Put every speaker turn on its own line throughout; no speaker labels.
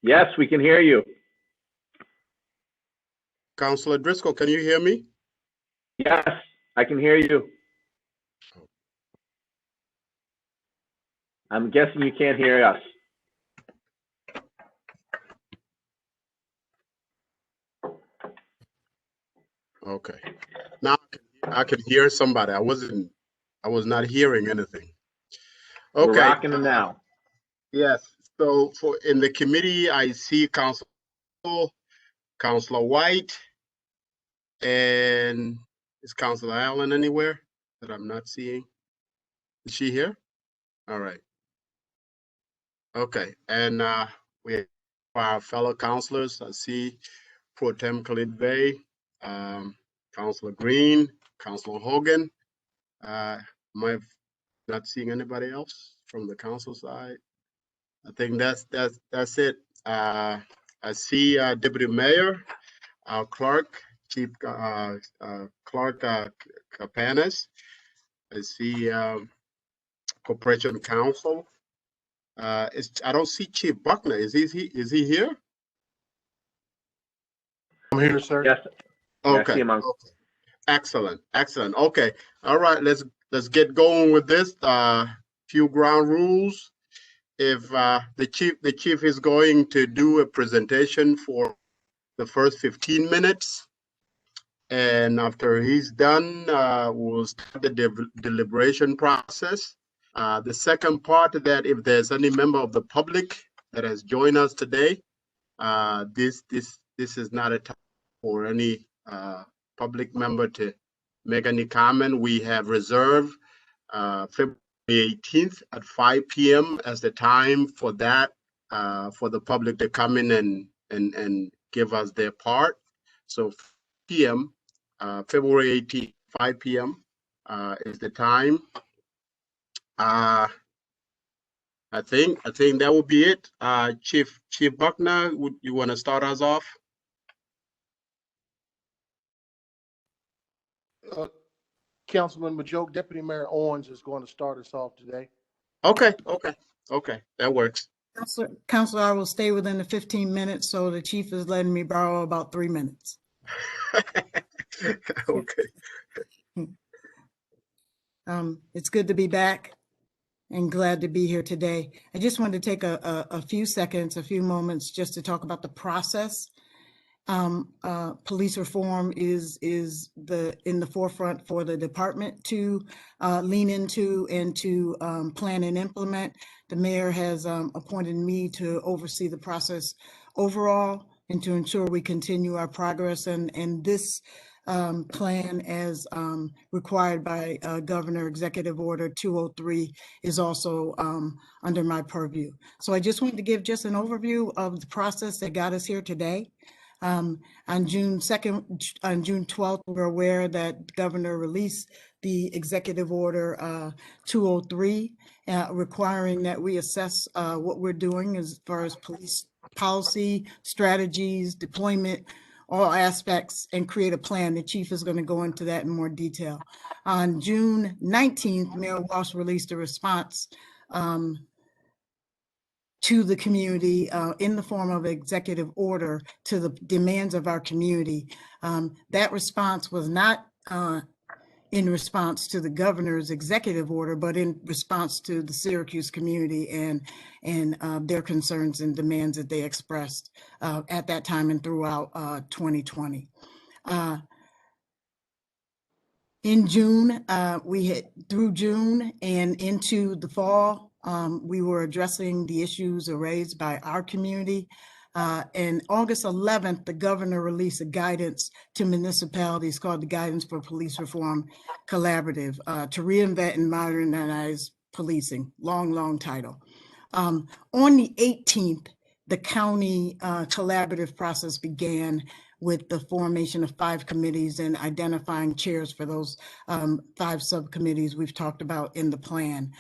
Yes, we can hear you.
Councilor Driscoll, can you hear me?
Yes, I can hear you. I'm guessing you can't hear us.
Okay. Now I can hear somebody. I was not hearing anything. Okay.
We're rocking it now.
Yes. So in the committee, I see Councilor White, and is Councilor Allen anywhere that I'm not seeing? Is she here? All right. Okay. And we have our fellow councilors. I see Pro Tem Khalid Bey, Councilor Green, Councilor Hogan. Am I not seeing anybody else from the council side? I think that's it. I see Deputy Mayor, our Clerk, Chief Clerk Capanis. I see Corporation Council. I don't see Chief Buckner. Is he here?
I'm here, sir.
Yes.
Okay.
Yeah,
Okay. Excellent. Excellent. Okay. All right. Let's get going with this. Few ground rules. If the chief is going to do a presentation for the first 15 minutes, and after he's done, we'll start the deliberation process. The second part, that if there's any member of the public that has joined us today, this is not a time for any public member to make any comment. We have reserved February 18th at 5 p.m. as the time for that, for the public to come in and give us their part. So p.m. February 18th, 5 p.m. Is the time. I think that will be it. Chief Buckner, would you want to start us off?
Councilman Majoke, Deputy Mayor Owens is going to start us off today.
Okay, that works.
Councilor, I will stay within the 15 minutes, so the chief is letting me borrow about 3 minutes.
Okay.
It's good to be back and glad to be here today. I just wanted to take a few seconds, a few moments just to talk about the process. Police reform is in the forefront for the department to lean into and to plan and implement. The mayor has appointed me to oversee the process overall and to ensure we continue our progress. And this plan, as required by Governor Executive Order 203, is also under my purview. So I just wanted to give just an overview of the process that got us here today. On June 12th, we're aware that the governor released the Executive Order 203, requiring that we assess what we're doing as far as police policy, strategies, deployment, all aspects, and create a plan. The chief is going to go into that in more detail. On June 19th, Mayor Walsh released a response to the community in the form of executive order to the demands of our community. That response was not in response to the governor's executive order, but in response to the Syracuse community and their concerns and demands that they expressed at that time and throughout 2020. In June, through June and into the fall, we were addressing the issues raised by our community. And August 11th, the governor released a guidance to municipalities called the Guidance for Police Reform Collaborative to reinvent and modernize policing. Long title. On the 18th, the county collaborative process began with the formation of 5 committees and identifying chairs for those 5 subcommittees we've talked about in the plan.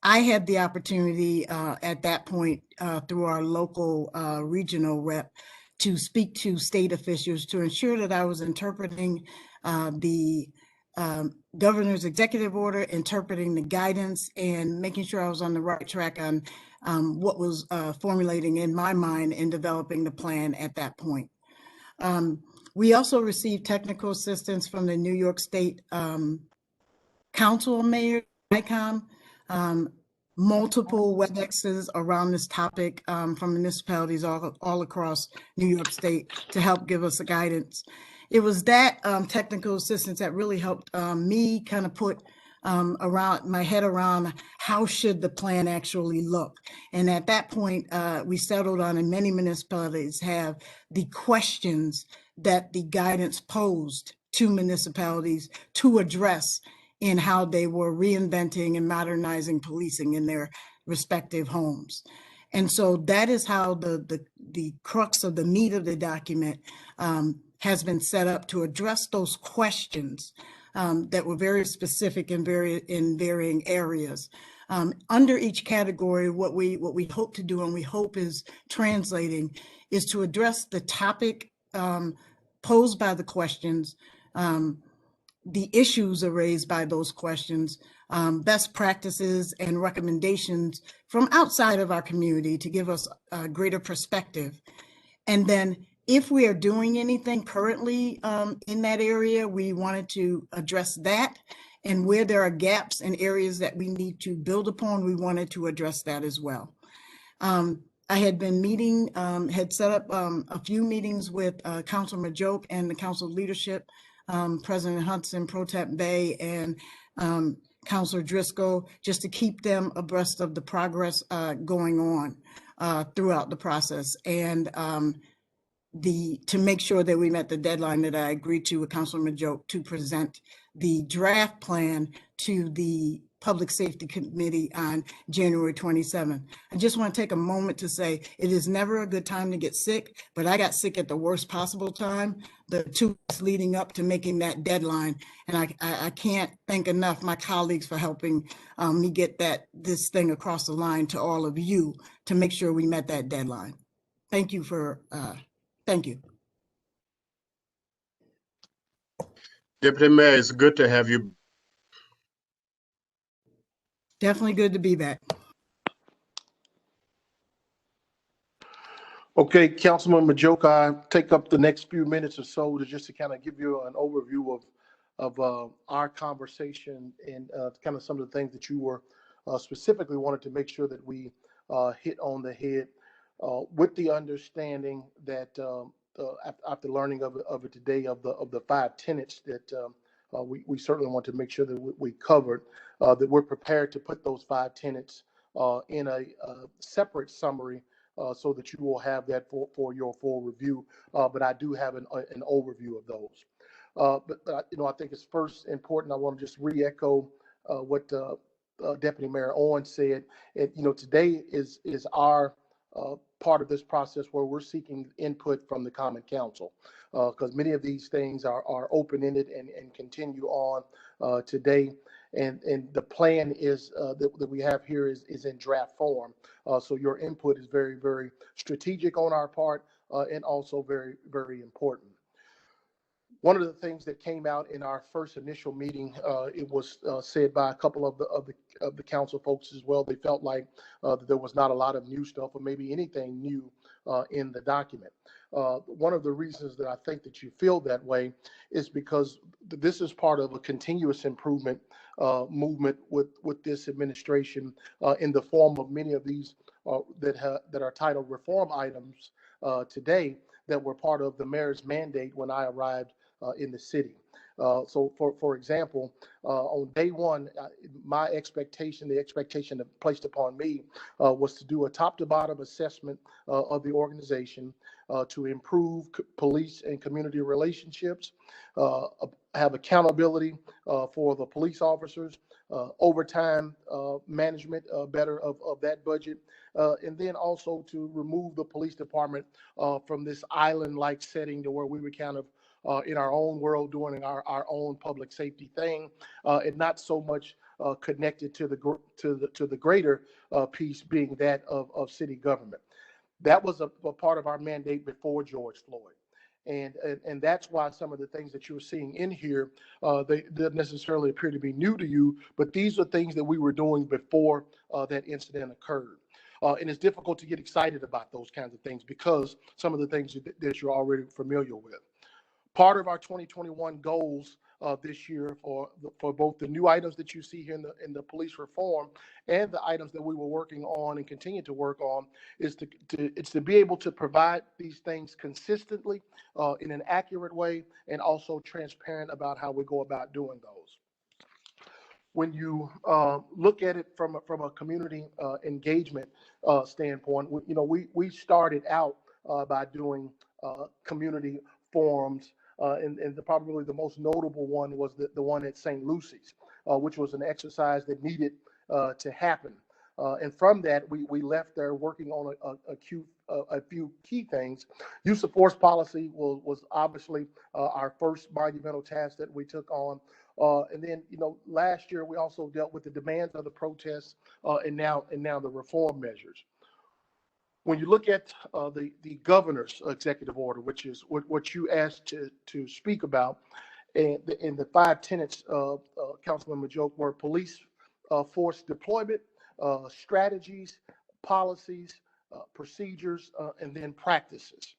I had the opportunity at that point through our local regional rep to speak to state officials to ensure that I was interpreting the governor's executive order, interpreting the guidance, and making sure I was on the right track on what was formulating in my mind in developing the plan at that point. We also received technical assistance from the New York State Council of Mayors, ICOM, multiple WebExes around this topic from municipalities all across New York State to help give us a guidance. It was that technical assistance that really helped me kind of put around my head around how should the plan actually look. And at that point, we settled on, and many municipalities have the questions that the guidance posed to municipalities to address in how they were reinventing and modernizing policing in their respective homes. And so that is how the crux of the meat of the document has been set up to address those questions that were very specific in varying areas. Under each category, what we hope to do, and we hope is translating, is to address the topic posed by the questions, the issues raised by those questions, best practices and recommendations from outside of our community to give us a greater perspective. And then if we are doing anything currently in that area, we wanted to address that. And where there are gaps and areas that we need to build upon, we wanted to address that as well. I had been meeting, had set up a few meetings with Councilor Majoke and the council leadership, President Hudson, Pro Tem Bay, and Councilor Driscoll, just to keep them abreast of the progress going on throughout the process, and to make sure that we met the deadline that I agreed to with Councilor Majoke to present the draft plan to the Public Safety Committee on January 27th. I just want to take a moment to say it is never a good time to get sick, but I got sick at the worst possible time, the 2 weeks leading up to making that deadline. And I can't thank enough my colleagues for helping me get this thing across the line to all of you to make sure we met that deadline. Thank you.
Deputy Mayor, it's good to have you.
Definitely good to be back.
Okay, Councilman Majoke, I take up the next few minutes or so to kind of give you an overview of our conversation and kind of some of the things that you were specifically wanted to make sure that we hit on the head, with the understanding that after learning of it today, of the 5 tenets that we certainly want to make sure that we covered, that we're prepared to put those 5 tenets in a separate summary so that you will have that for your full review. But I do have an overview of those. But I think it's first important. I want to just re-echo what Deputy Mayor Owens said. And today is our part of this process where we're seeking input from the Common Council, because many of these things are open-ended and continue on today. And the plan is that we have here is in draft form. So your input is very, very strategic on our part, and also very, very important. One of the things that came out in our first initial meeting, it was said by a couple of the council folks as well. They felt like that there was not a lot of new stuff, or maybe anything new in the document. One of the reasons that I think that you feel that way is because this is part of a continuous improvement movement with this administration, in the form of many of these that are titled reform items today that were part of the mayor's mandate when I arrived in the city. So for example, on day one, my expectation, the expectation that placed upon me was to do a top to bottom assessment of the organization, to improve police and community relationships, have accountability for the police officers, overtime management better of that budget, and then also to remove the police department from this island-like setting to where we were kind of in our own world doing our own public safety thing, and not so much connected to the greater piece being that of city government. That was a part of our mandate before George Floyd. And that's why some of the things that you're seeing in here, they don't necessarily appear to be new to you, but these are things that we were doing before that incident occurred. And it's difficult to get excited about those kinds of things because some of the things that you're already familiar with. Part of our 2021 goals this year for both the new items that you see here in the police reform and the items that we were working on and continue to work on is to be able to provide these things consistently in an accurate way and also transparent about how we go about doing those. When you look at it from a community engagement standpoint, we started out by doing community forums, and probably the most notable one was the one at St. Lucy's, which was an exercise that needed to happen. And from that, we left there working on a few key things. Use of force policy was obviously our first monumental task that we took on. And then, last year we also dealt with the demands of the protests, and now the reform measures. When you look at the governor's executive order, which is what you asked to speak about, and the 5 tenets of Councilman Majoke were police force deployment, strategies, policies, procedures, and then practices.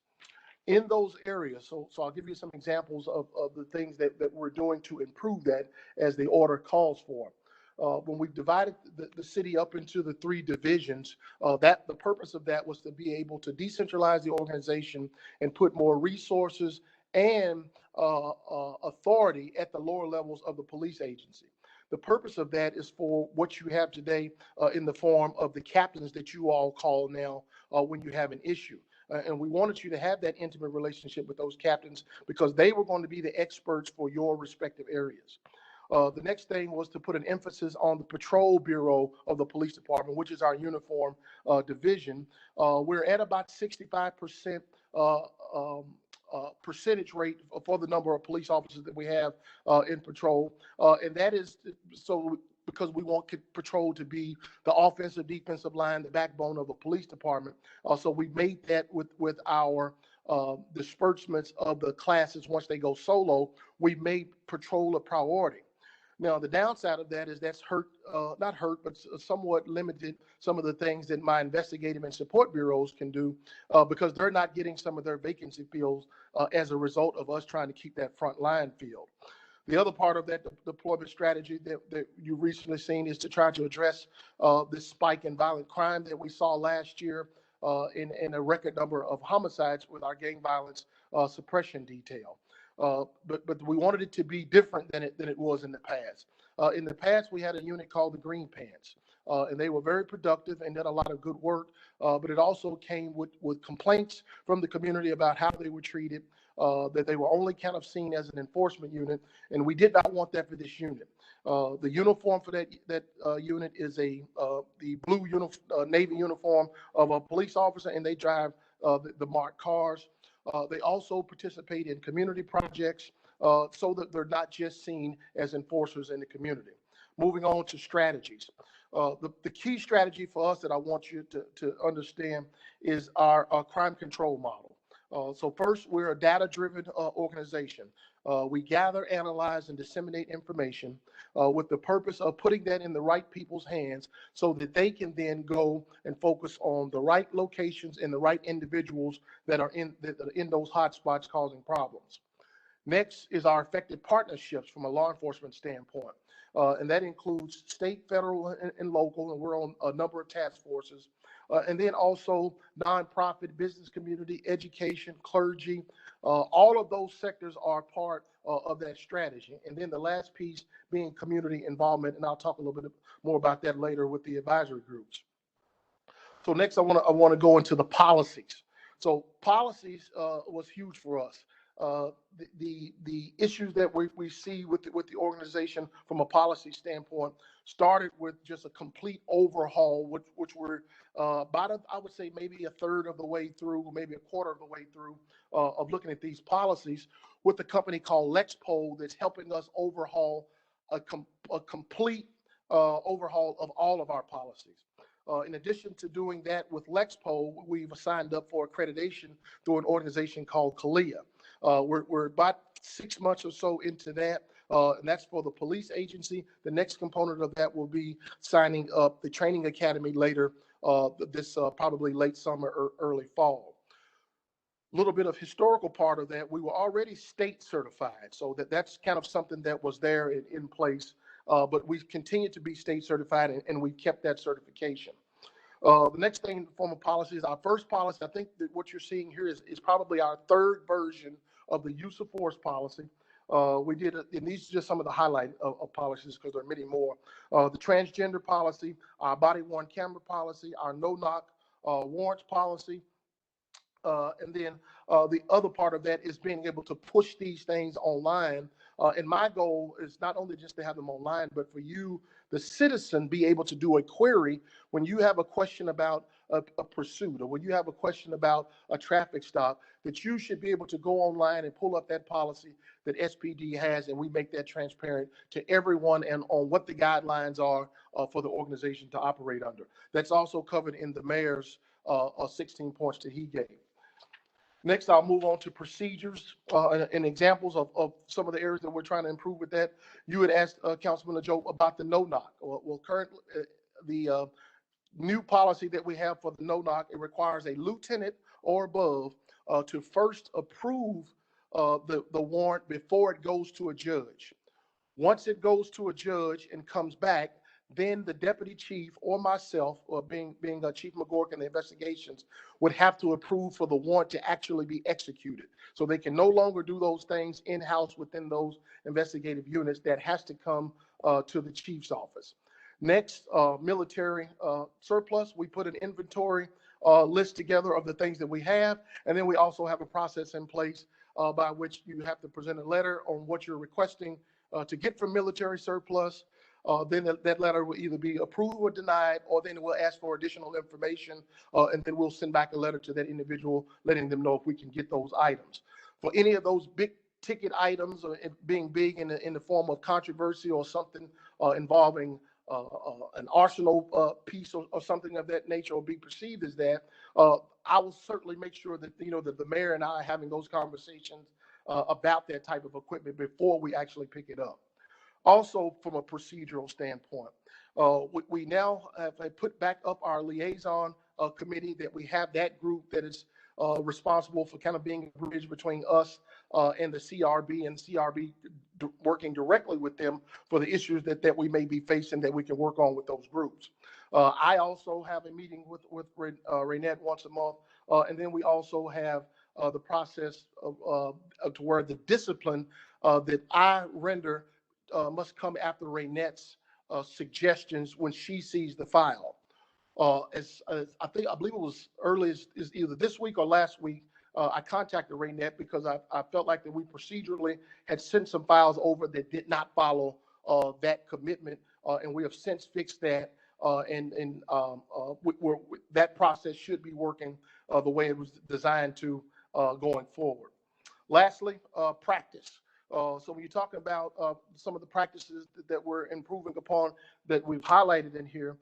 In those areas, so I'll give you some examples of the things that we're doing to improve that as the order calls for. When we divided the city up into the 3 divisions, that the purpose of that was to be able to decentralize the organization and put more resources and authority at the lower levels of the police agency. The purpose of that is for what you have today in the form of the captains that you all call now when you have an issue. And we wanted you to have that intimate relationship with those captains because they were going to be the experts for your respective areas. The next thing was to put an emphasis on the patrol bureau of the police department, which is our uniform division. We're at about 65% percentage rate for the number of police officers that we have in patrol. And that is so because we want patrol to be the offensive, defensive line, the backbone of a police department. So we made that with our disbursements of the classes. Once they go solo, we made patrol a priority. Now, the downside of that is that's not hurt, but somewhat limited some of the things that my investigative and support bureaus can do because they're not getting some of their vacancy fills as a result of us trying to keep that front line filled. The other part of that deployment strategy that you've recently seen is to try to address this spike in violent crime that we saw last year in a record number of homicides with our gang violence suppression detail. But we wanted it to be different than it was in the past. In the past, we had a unit called the Green Pants, and they were very productive and did a lot of good work. But it also came with complaints from the community about how they were treated, that they were only kind of seen as an enforcement unit, and we did not want that for this unit. The uniform for that unit is the blue Navy uniform of a police officer, and they drive the marked cars. They also participate in community projects so that they're not just seen as enforcers in the community. Moving on to strategies. The key strategy for us that I want you to understand is our crime control model. So first, we're a data-driven organization. We gather, analyze, and disseminate information with the purpose of putting that in the right people's hands so that they can then go and focus on the right locations and the right individuals that are in those hotspots causing problems. Next is our effective partnerships from a law enforcement standpoint. And that includes state, federal, and local, and we're on a number of task forces. And then also nonprofit, business community, education, clergy. All of those sectors are part of that strategy. And then the last piece being community involvement, and I'll talk a little bit more about that later with the advisory groups. So next, I want to go into the policies. So policies was huge for us. The issues that we see with the organization from a policy standpoint started with just a complete overhaul, which we're about, I would say, maybe a third of the way through, maybe a quarter of the way through of looking at these policies with a company called Lexpol that's helping us overhaul a complete overhaul of all of our policies. In addition to doing that with Lexpol, we've signed up for accreditation through an organization called CALIA. We're about 6 months or so into that, and that's for the police agency. The next component of that will be signing up the training academy later this probably late summer or early fall. Little bit of historical part of that, we were already state certified, so that's kind of something that was there in place, but we continue to be state certified, and we kept that certification. The next thing in the form of policy is our first policy. I think that what you're seeing here is probably our third version of the use of force policy. We did it, and these are just some of the highlight of policies because there are many more. The transgender policy, our body worn camera policy, our no-knock warrants policy, and then the other part of that is being able to push these things online. And my goal is not only just to have them online, but for you, the citizen, be able to do a query when you have a question about a pursuit, or when you have a question about a traffic stop, that you should be able to go online and pull up that policy that SPD has, and we make that transparent to everyone and on what the guidelines are for the organization to operate under. That's also covered in the mayor's 16 points that he gave. Next, I'll move on to procedures and examples of some of the areas that we're trying to improve with that. You had asked Councilman Joe about the no-knock. Well, currently, the new policy that we have for the no-knock, it requires a lieutenant or above to first approve the warrant before it goes to a judge. Once it goes to a judge and comes back, then the deputy chief or myself, or being Chief McGork in the investigations, would have to approve for the warrant to actually be executed. So they can no longer do those things in-house within those investigative units. That has to come to the chief's office. Next, military surplus. We put an inventory list together of the things that we have, and then we also have a process in place by which you have to present a letter on what you're requesting to get from military surplus. Then that letter will either be approved or denied, or then we'll ask for additional information, and then we'll send back a letter to that individual letting them know if we can get those items. For any of those big ticket items, or being big in the form of controversy or something involving an arsenal piece or something of that nature, or be perceived as that, I will certainly make sure that that the mayor and I are having those conversations about that type of equipment before we actually pick it up. Also, from a procedural standpoint, we now have put back up our liaison committee, that we have that group that is responsible for kind of being a bridge between us and the CRB, and CRB working directly with them for the issues that we may be facing that we can work on with those groups. I also have a meeting with Renette once a month, and then we also have the process of to where the discipline that I render must come after Renette's suggestions when she sees the file. As I believe it was early as either this week or last week, I contacted Renette because I felt like that we procedurally had sent some files over that did not follow that commitment, and we have since fixed that, and that process should be working the way it was designed to going forward. Lastly, practice. So when you're talking about some of the practices that we're improving upon that we've highlighted in here,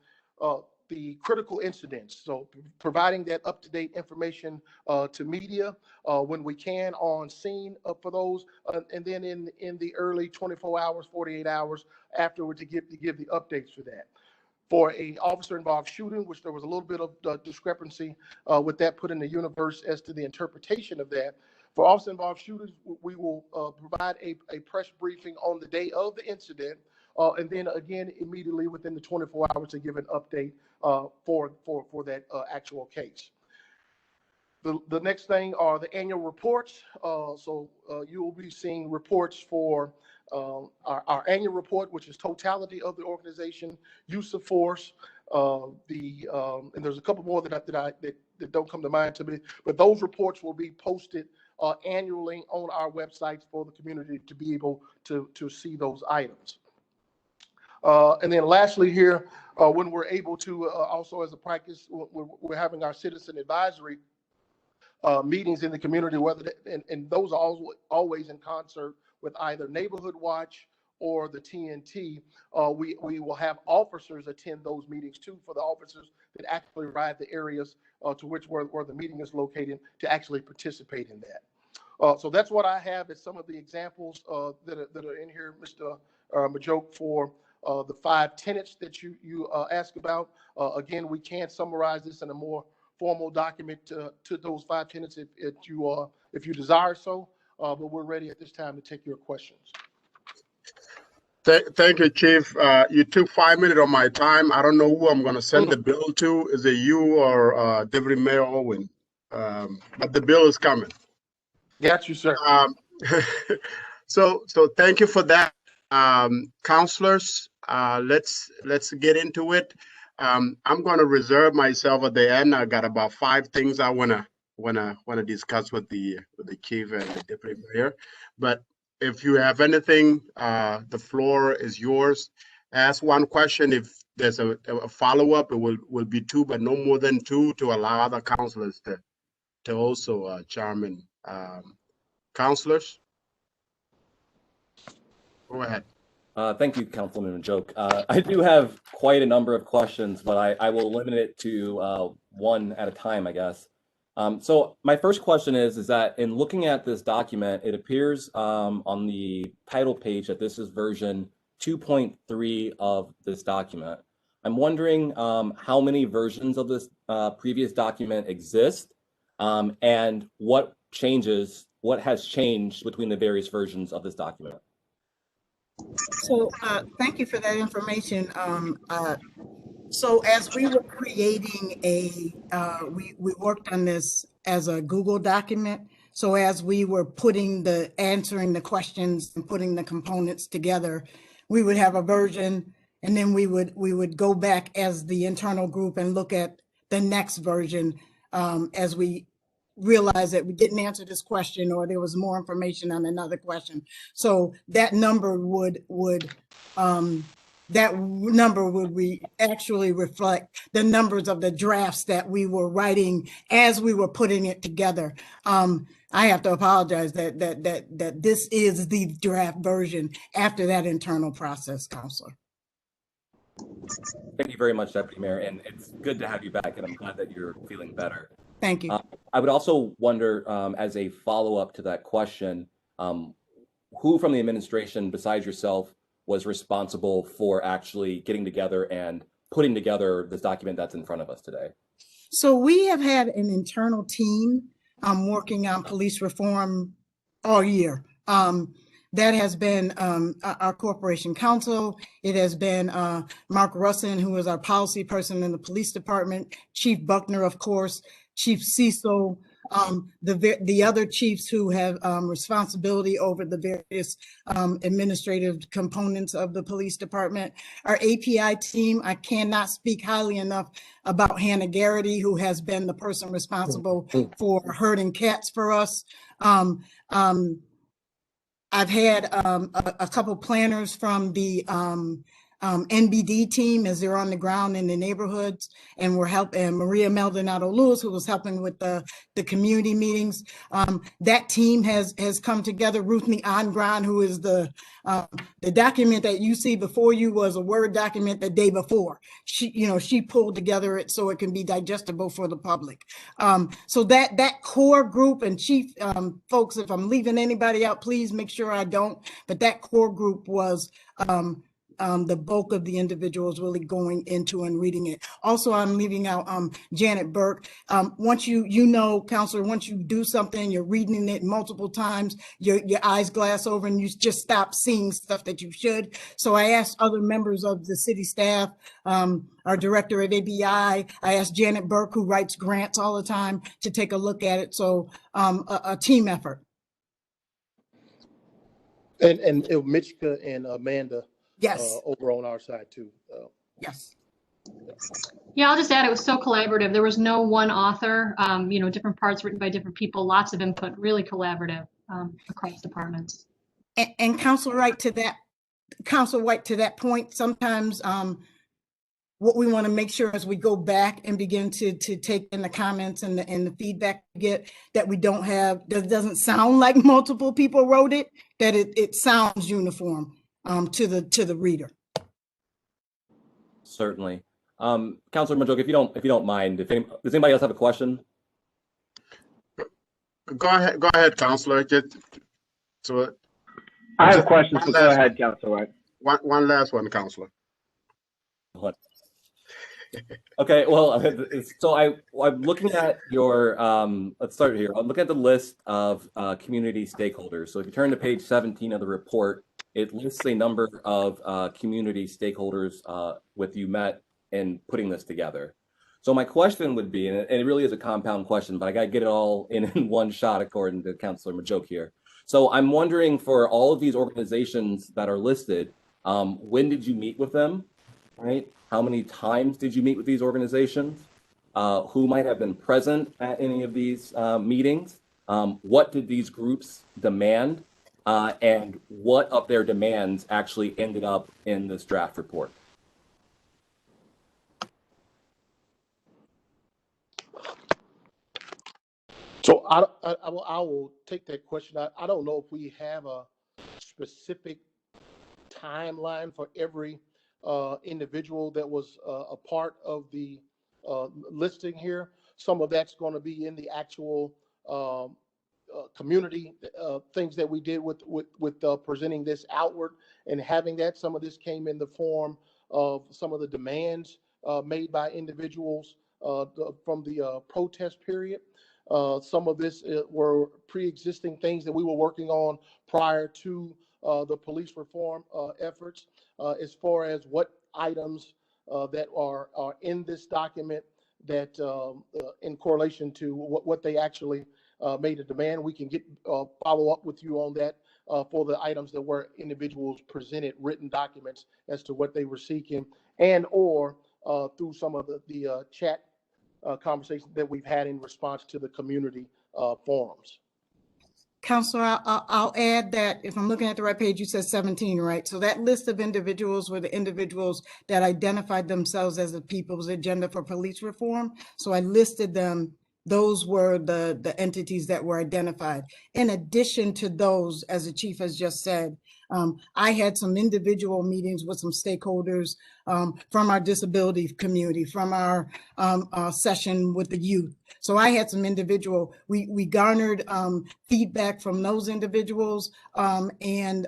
the critical incidents. So providing that up-to-date information to media when we can on scene for those, and then in the early 24 hours, 48 hours afterward to give the updates for that. For a officer-involved shooting, which there was a little bit of discrepancy with that put in the universe as to the interpretation of that. For officer-involved shooters, we will provide a press briefing on the day of the incident, and then again immediately within the 24 hours to give an update for that actual case. The next thing are the annual reports. So you will be seeing reports for our annual report, which is totality of the organization, use of force, and there's a couple more that don't come to mind to me, but those reports will be posted annually on our websites for the community to be able to see those items. And then lastly here, when we're able to also as a practice, we're having our citizen advisory meetings in the community, and those are always in concert with either Neighborhood Watch or the TNT. We will have officers attend those meetings too, for the officers that actually ride the areas to where the meeting is located, to actually participate in that. So that's what I have as some of the examples that are in here, Mr. Majoke, for the 5 tenets that you asked about. Again, we can summarize this in a more formal document to those 5 tenets if you desire so. But we're ready at this time to take your questions.
Thank you, Chief. You took 5 minutes of my time. I don't know who I'm going to send the bill to. Is it you or Deputy Mayor Owen? But the bill is coming.
Got you, sir.
So thank you for that, counselors. Let's get into it. I'm going to reserve myself at the end. I got about 5 things I wanna discuss with the chief and the deputy mayor. But if you have anything, the floor is yours. Ask one question. If there's a follow-up, it will be 2, but no more than 2 to allow other counselors to also chime in. Counselors, go ahead.
Thank you, Councilman Joke. I do have quite a number of questions, but I will limit it to 1 at a time, I guess. So my first question is that in looking at this document, it appears on the title page that this is version 2.3 of this document. I'm wondering how many versions of this previous document exist and what has changed between the various versions of this document.
So thank you for that information. So as we were creating we worked on this as a Google document. So as we were answering the questions and putting the components together, we would have a version, and then we would go back as the internal group and look at the next version as we realized that we didn't answer this question or there was more information on another question. So that number would actually reflect the numbers of the drafts that we were writing as we were putting it together. I have to apologize that this is the draft version after that internal process, Counselor.
Thank you very much, Deputy Mayor, and it's good to have you back, and I'm glad that you're feeling better.
Thank you.
I would also wonder, as a follow-up to that question, who from the administration besides yourself was responsible for actually getting together and putting together this document that's in front of us today?
So we have had an internal team working on police reform all year. That has been our corporation counsel. It has been Mark Russin, who is our policy person in the police department, Chief Buckner, of course, Chief Cecil, the other chiefs who have responsibility over the various administrative components of the police department. Our API team, I cannot speak highly enough about Hannah Garrity, who has been the person responsible for herding cats for us. I've had a couple planners from the NBD team as they're on the ground in the neighborhoods, and we're helping Maria Maldonado Lewis, who was helping with the community meetings. That team has come together. Ruthnie Ongran, who is the document that you see before you was a Word document the day before. She pulled together it so it can be digestible for the public. So that core group, and chief folks, if I'm leaving anybody out, please make sure I don't, but that core group was the bulk of the individuals really going into and reading it. Also, I'm leaving out Janet Burke. Once Counselor, once you do something, you're reading it multiple times, your eyes glass over and you just stop seeing stuff that you should. So I asked other members of the city staff, our director at ABI, I asked Janet Burke, who writes grants all the time, to take a look at it. So a team effort.
And Michika and Amanda.
Yes.
Over on our side too.
Yes.
Yeah, I'll just add, it was so collaborative. There was no one author, different parts written by different people, lots of input, really collaborative across departments.
And Councilor White, to that point, sometimes what we want to make sure as we go back and begin to take in the comments and the feedback we get, that we that doesn't sound like multiple people wrote it, that it sounds uniform to the reader.
Certainly. Councilor Majoke, if you don't mind, does anybody else have a question?
Go ahead, Counselor. So
I have
just
questions,
one
but go
last
ahead, Councilor.
one last one, Counselor.
What? Okay, well, so I'm looking at your, let's start here. I'm looking at the list of community stakeholders. So if you turn to page 17 of the report, it lists a number of community stakeholders with you met in putting this together. So my question would be, and it really is a compound question, but I got to get it all in one shot according to Councilor Majoke here. So I'm wondering, for all of these organizations that are listed, when did you meet with them, right? How many times did you meet with these organizations? Who might have been present at any of these meetings? What did these groups demand? And what of their demands actually ended up in this draft report?
So I will take that question. I don't know if we have a specific timeline for every individual that was a part of the listing here. Some of that's going to be in the actual community things that we did with presenting this outward and having that. Some of this came in the form of some of the demands made by individuals from the protest period. Some of this were pre-existing things that we were working on prior to the police reform efforts. As far as what items that are in this document that in correlation to what they actually made a demand, we can get follow up with you on that for the items that were individuals presented written documents as to what they were seeking, and or through some of the chat conversations that we've had in response to the community forums.
Counselor, I'll add that if I'm looking at the right page, you said 17, right? So that list of individuals were the individuals that identified themselves as the People's Agenda for Police Reform. So I listed them. Those were the entities that were identified. In addition to those, as the chief has just said, I had some individual meetings with some stakeholders from our disability community, from our session with the youth. So I had some individual, we garnered feedback from those individuals, and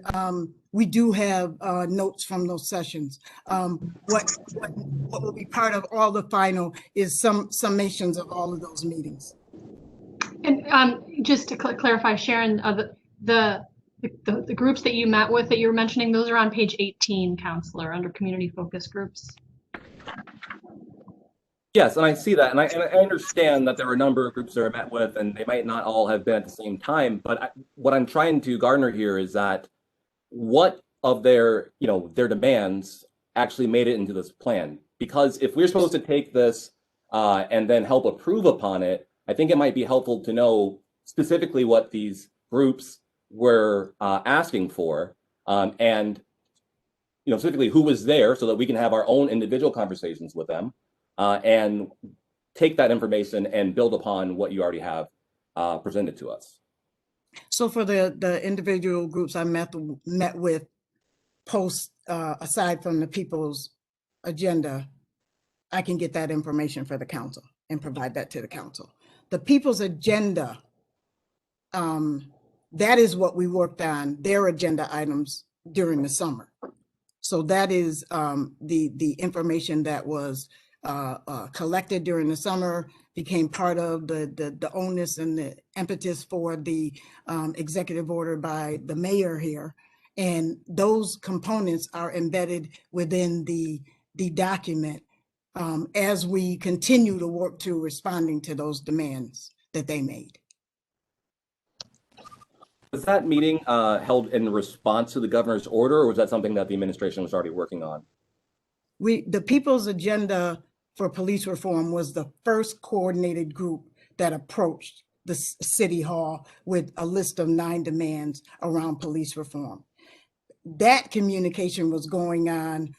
we do have notes from those sessions. What will be part of all the final is some summations of all of those meetings.
And just to clarify, Sharon, the groups that you met with that you were mentioning, those are on page 18, Counselor, under community focus groups.
Yes, and I see that, and I understand that there were a number of groups that I met with, and they might not all have been at the same time. But what I'm trying to garner here is that what of their demands actually made it into this plan? Because if we're supposed to take this and then help approve upon it, I think it might be helpful to know specifically what these groups were asking for, and specifically who was there, so that we can have our own individual conversations with them. And take that information and build upon what you already have presented to us.
So for the individual groups I met with post, aside from the People's Agenda, I can get that information for the council and provide that to the council. The People's Agenda, that is what we worked on, their agenda items during the summer. So that is the information that was collected during the summer, became part of the onus and the impetus for the executive order by the mayor here. And those components are embedded within the document as we continue to work to responding to those demands that they made.
Was that meeting held in response to the governor's order, or was that something that the administration was already working on?
The People's Agenda for Police Reform was the first coordinated group that approached the city hall with a list of 9 demands around police reform. That communication was going on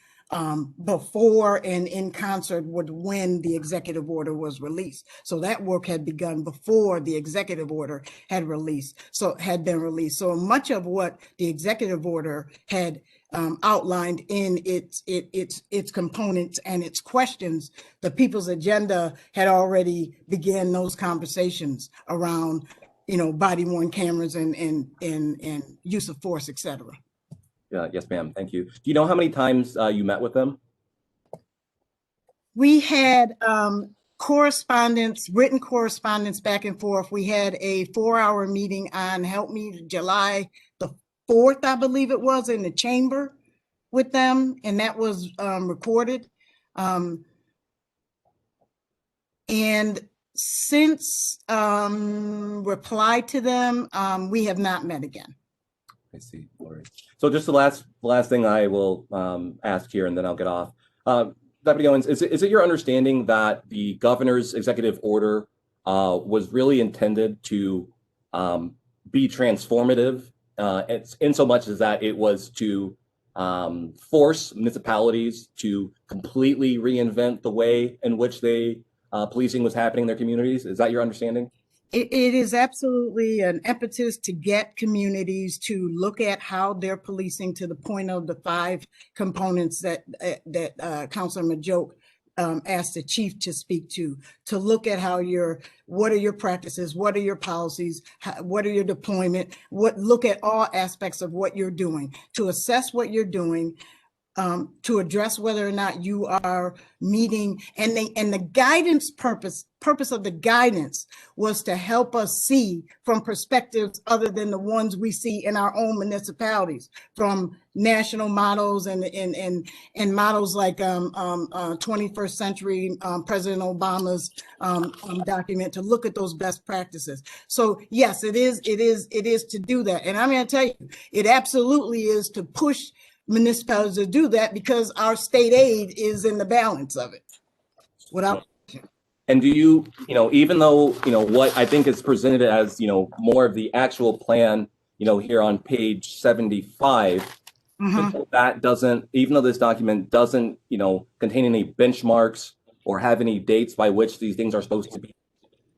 before and in concert with when the executive order was released. So that work had begun before the executive order had been released. So much of what the executive order had outlined in its components and its questions, the People's Agenda had already began those conversations around body worn cameras and use of force, et cetera.
Yes, ma'am. Thank you. Do you know how many times you met with them?
We had correspondence, written correspondence back and forth. We had a 4-hour meeting on, help me, July the 4th, I believe it was, in the chamber with them, and that was recorded. And since reply to them, we have not met again.
I see. All right. So just the last thing I will ask here, and then I'll get off. Deputy Owens, is it your understanding that the governor's executive order was really intended to be transformative, in so much as that it was to force municipalities to completely reinvent the way in which policing was happening in their communities? Is that your understanding?
It is absolutely an impetus to get communities to look at how they're policing, to the point of the 5 components that Councilor Majoke asked the chief to speak to look at what are your practices, what are your policies, what are your deployment, look at all aspects of what you're doing, to assess what you're doing, to address whether or not you are meeting, and the guidance purpose of the guidance was to help us see from perspectives other than the ones we see in our own municipalities, from national models and models like 21st century President Obama's document, to look at those best practices. So yes, it is to do that, and I'm going to tell you, it absolutely is to push municipalities to do that, because our state aid is in the balance of it.
And do you, even though, what I think is presented as, more of the actual plan, here on page 75, that doesn't, even though this document doesn't, contain any benchmarks or have any dates by which these things are supposed to be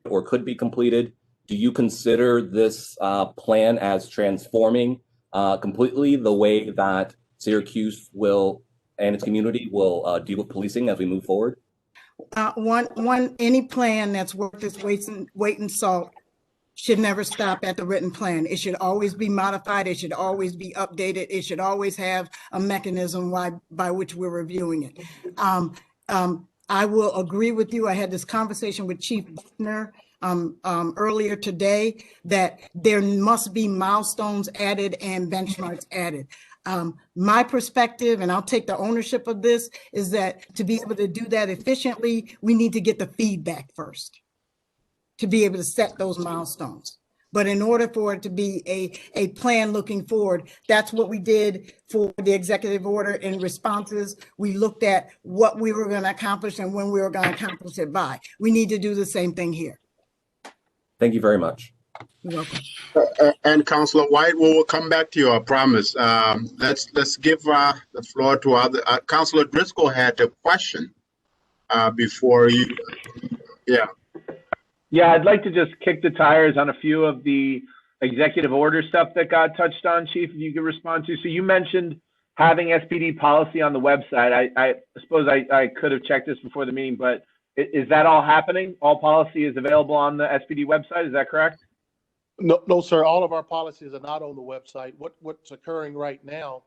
or could be completed, do you consider this plan as transforming completely the way that Syracuse will and its community will deal with policing as we move forward?
Any plan that's worth its weight in salt should never stop at the written plan. It should always be modified. It should always be updated. It should always have a mechanism by which we're reviewing it. I will agree with you. I had this conversation with Chief Buckner earlier today, that there must be milestones added and benchmarks added. My perspective, and I'll take the ownership of this, is that to be able to do that efficiently, we need to get the feedback first to be able to set those milestones. But in order for it to be a plan looking forward, that's what we did for the executive order in responses. We looked at what we were going to accomplish and when we were going to accomplish it by. We need to do the same thing here.
Thank you very much.
You're welcome.
And Councilor White, we will come back to you, I promise. Let's give the floor to other. Councilor Driscoll had a question before you. Yeah.
Yeah, I'd like to just kick the tires on a few of the executive order stuff that got touched on, Chief, if you could respond to. So you mentioned having SPD policy on the website. I suppose I could have checked this before the meeting, but is that all happening? All policy is available on the SPD website, is that correct?
No, sir. All of our policies are not on the website. What's occurring right now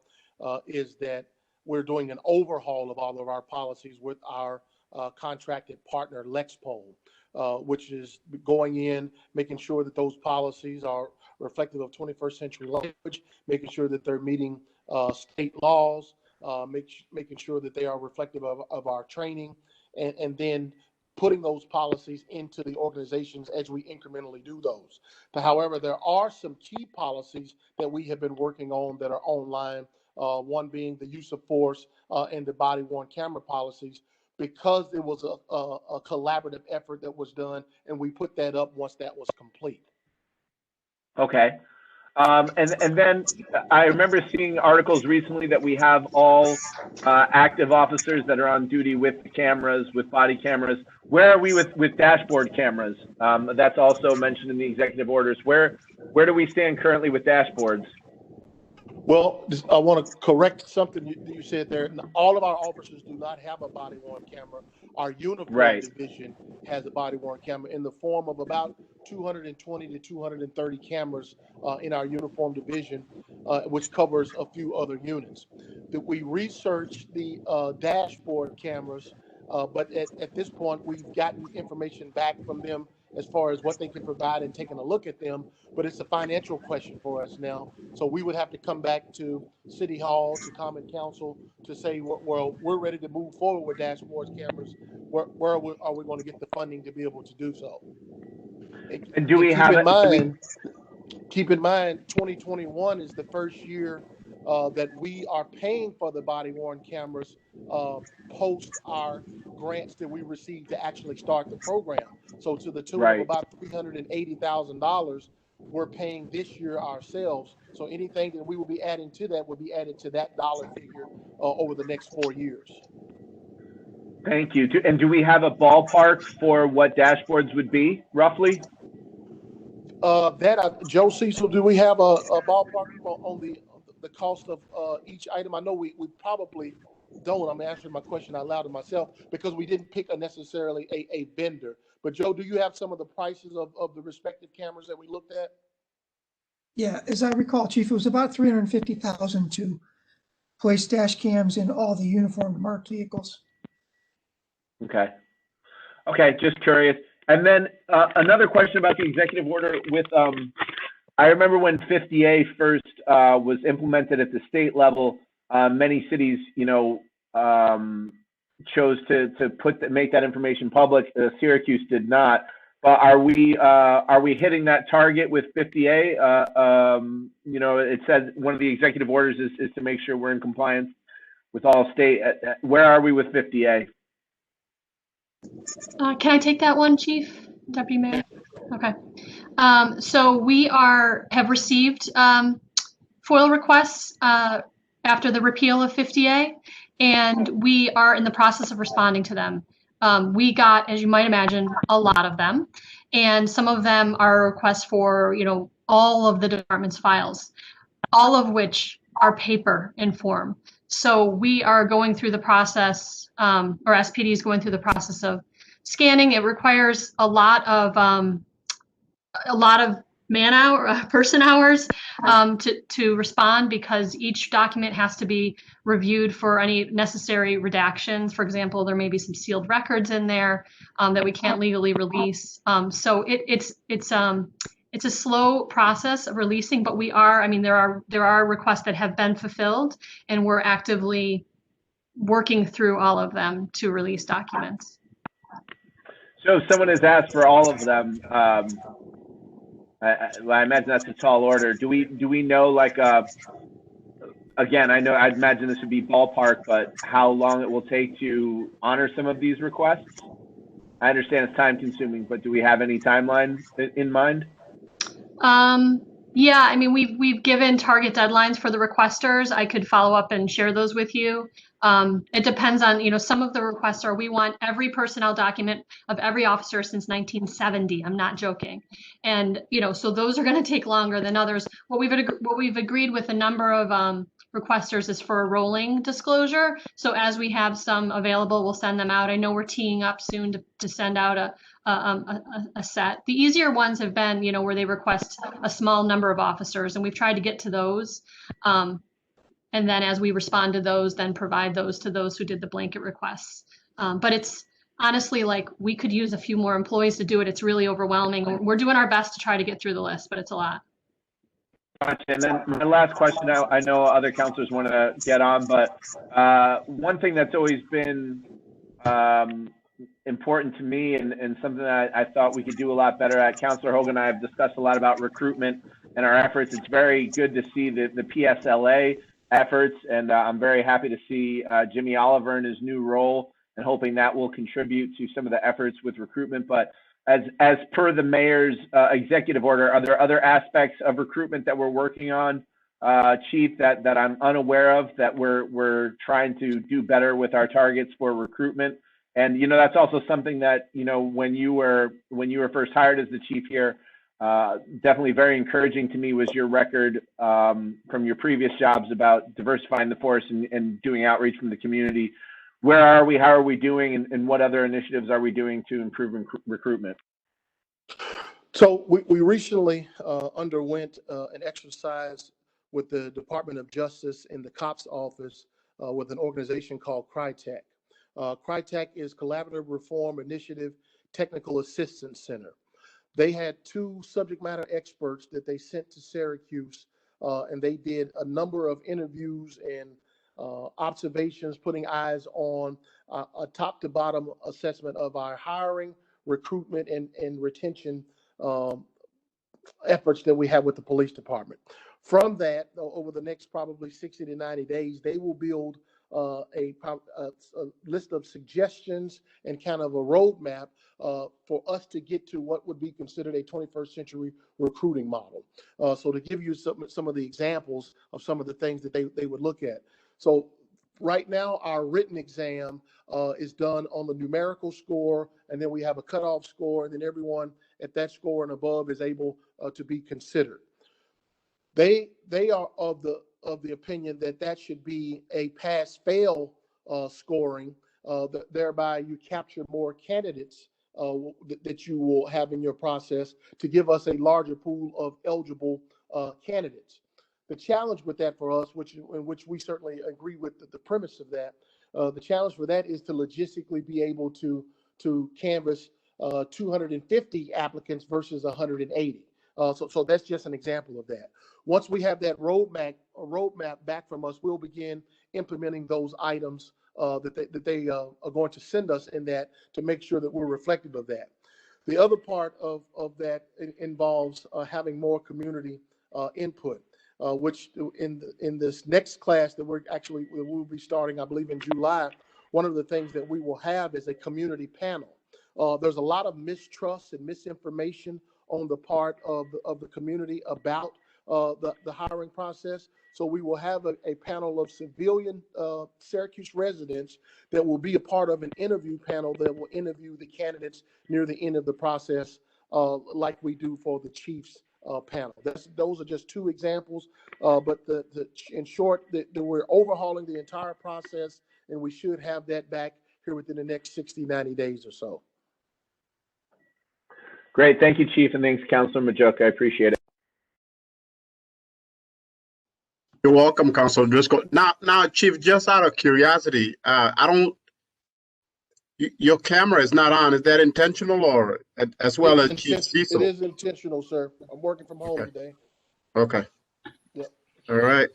is that we're doing an overhaul of all of our policies with our contracted partner, Lexpol, which is going in, making sure that those policies are reflective of 21st century language, making sure that they're meeting state laws, making sure that they are reflective of our training, and then putting those policies into the organizations as we incrementally do those. But however, there are some key policies that we have been working on that are online, one being the use of force and the body-worn camera policies, because it was a collaborative effort that was done, and we put that up once that was complete.
Okay. And then I remember seeing articles recently that we have all active officers that are on duty with cameras, with body cameras. Where are we with dashboard cameras? That's also mentioned in the executive orders. Where do we stand currently with dashboards?
Well, I want to correct something you said there. All of our officers do not have a body worn camera. Our uniform
Right.
division has a body worn camera in the form of about 220 to 230 cameras in our uniform division, which covers a few other units. We researched the dashboard cameras, but at this point, we've gotten information back from them as far as what they can provide and taking a look at them. But it's a financial question for us now. So we would have to come back to City Hall, to Common Council to say, well, we're ready to move forward with dashboards cameras. Where are we going to get the funding to be able to do so?
And do we have it?
Keep in mind, 2021 is the first year that we are paying for the body worn cameras post our grants that we received to actually start the program. So to the tune of about $380,000, we're paying this year ourselves. So anything that we will be adding to that will be added to that dollar figure over the next 4 years.
Thank you. And do we have a ballpark for what dashboards would be, roughly?
Joe Cecil, do we have a ballpark on the cost of each item? I know we probably don't. I'm answering my question out loud to myself because we didn't pick necessarily a vendor. But Joe, do you have some of the prices of the respective cameras that we looked at?
Yeah, as I recall, Chief, it was about $350,000 to place dash cams in all the uniformed marked vehicles.
Okay. Okay, just curious. And then another question about the executive order with, I remember when 50A first was implemented at the state level, many cities, chose to make that information public. Syracuse did not. But are we hitting that target with 50A? It says one of the executive orders is to make sure we're in compliance with all state. Where are we with 50A?
Can I take that one, Chief, Deputy Mayor? Okay. So we have received FOIL requests after the repeal of 50A, and we are in the process of responding to them. We got, as you might imagine, a lot of them, and some of them are requests for, all of the department's files, all of which are paper in form. So we are going through the process, or SPD is going through the process of scanning. It requires a lot of person hours to respond, because each document has to be reviewed for any necessary redactions. For example, there may be some sealed records in there that we can't legally release. So it's a slow process of releasing, but there are requests that have been fulfilled, and we're actively working through all of them to release documents.
So if someone has asked for all of them, I imagine that's a tall order. Do we know, again, I'd imagine this would be ballpark, but how long it will take to honor some of these requests? I understand it's time consuming, but do we have any timeline in mind?
Yeah, we've given target deadlines for the requesters. I could follow up and share those with you. It depends on, some of the requests we want every personnel document of every officer since 1970. I'm not joking. And, so those are going to take longer than others. What we've agreed with a number of requesters is for a rolling disclosure. So as we have some available, we'll send them out. I know we're teeing up soon to send out a set. The easier ones have been, where they request a small number of officers, and we've tried to get to those. And then as we respond to those, then provide those to those who did the blanket requests. But it's honestly we could use a few more employees to do it. It's really overwhelming. We're doing our best to try to get through the list, but it's a lot.
And then my last question, I know other counselors want to get on, but one thing that's always been important to me and something that I thought we could do a lot better at, Counselor Hogan and I have discussed a lot about recruitment and our efforts. It's very good to see the PSLA efforts, and I'm very happy to see Jimmy Oliver in his new role, and hoping that will contribute to some of the efforts with recruitment. But as per the mayor's executive order, are there other aspects of recruitment that we're working on, Chief, that I'm unaware of, that we're trying to do better with our targets for recruitment? And that's also something that when you were first hired as the chief here, Definitely very encouraging to me was your record from your previous jobs about diversifying the force and doing outreach from the community. Where are we? How are we doing? And what other initiatives are we doing to improve recruitment?
So we recently underwent an exercise with the Department of Justice in the COPS office with an organization called CRITEC. CRITEC is Collaborative Reform Initiative Technical Assistance Center. They had 2 subject matter experts that they sent to Syracuse, and they did a number of interviews and observations, putting eyes on a top to bottom assessment of our hiring, recruitment, and retention efforts that we have with the police department. From that, over the next probably 60 to 90 days, they will build a list of suggestions and kind of a roadmap for us to get to what would be considered a 21st century recruiting model. So to give you some of the examples of some of the things that they would look at. So right now, our written exam is done on the numerical score, and then we have a cutoff score, and then everyone at that score and above is able to be considered. They are of the opinion that should be a pass-fail scoring, thereby you capture more candidates that you will have in your process to give us a larger pool of eligible candidates. The challenge with that for us, in which we certainly agree with the premise of that, the challenge for that is to logistically be able to canvass 250 applicants versus 180. So that's just an example of that. Once we have that roadmap back from us, we'll begin implementing those items that they are going to send us in that to make sure that we're reflective of that. The other part of that involves having more community input, which in this next class that we'll be starting, I believe in July, one of the things that we will have is a community panel. There's a lot of mistrust and misinformation on the part of the community about the hiring process. So we will have a panel of civilian Syracuse residents that will be a part of an interview panel that will interview the candidates near the end of the process, like we do for the Chiefs panel. Those are just 2 examples, but in short, we're overhauling the entire process, and we should have that back here within the next 60, 90 days or so.
Great. Thank you, Chief, and thanks, Councilor Majoka. I appreciate it.
You're welcome, Councilor Driscoll. Now, Chief, just out of curiosity, your camera is not on. Is that intentional, or as well as Chief Cecil?
It is intentional, sir. I'm working from home today.
Okay.
Yep.
All right.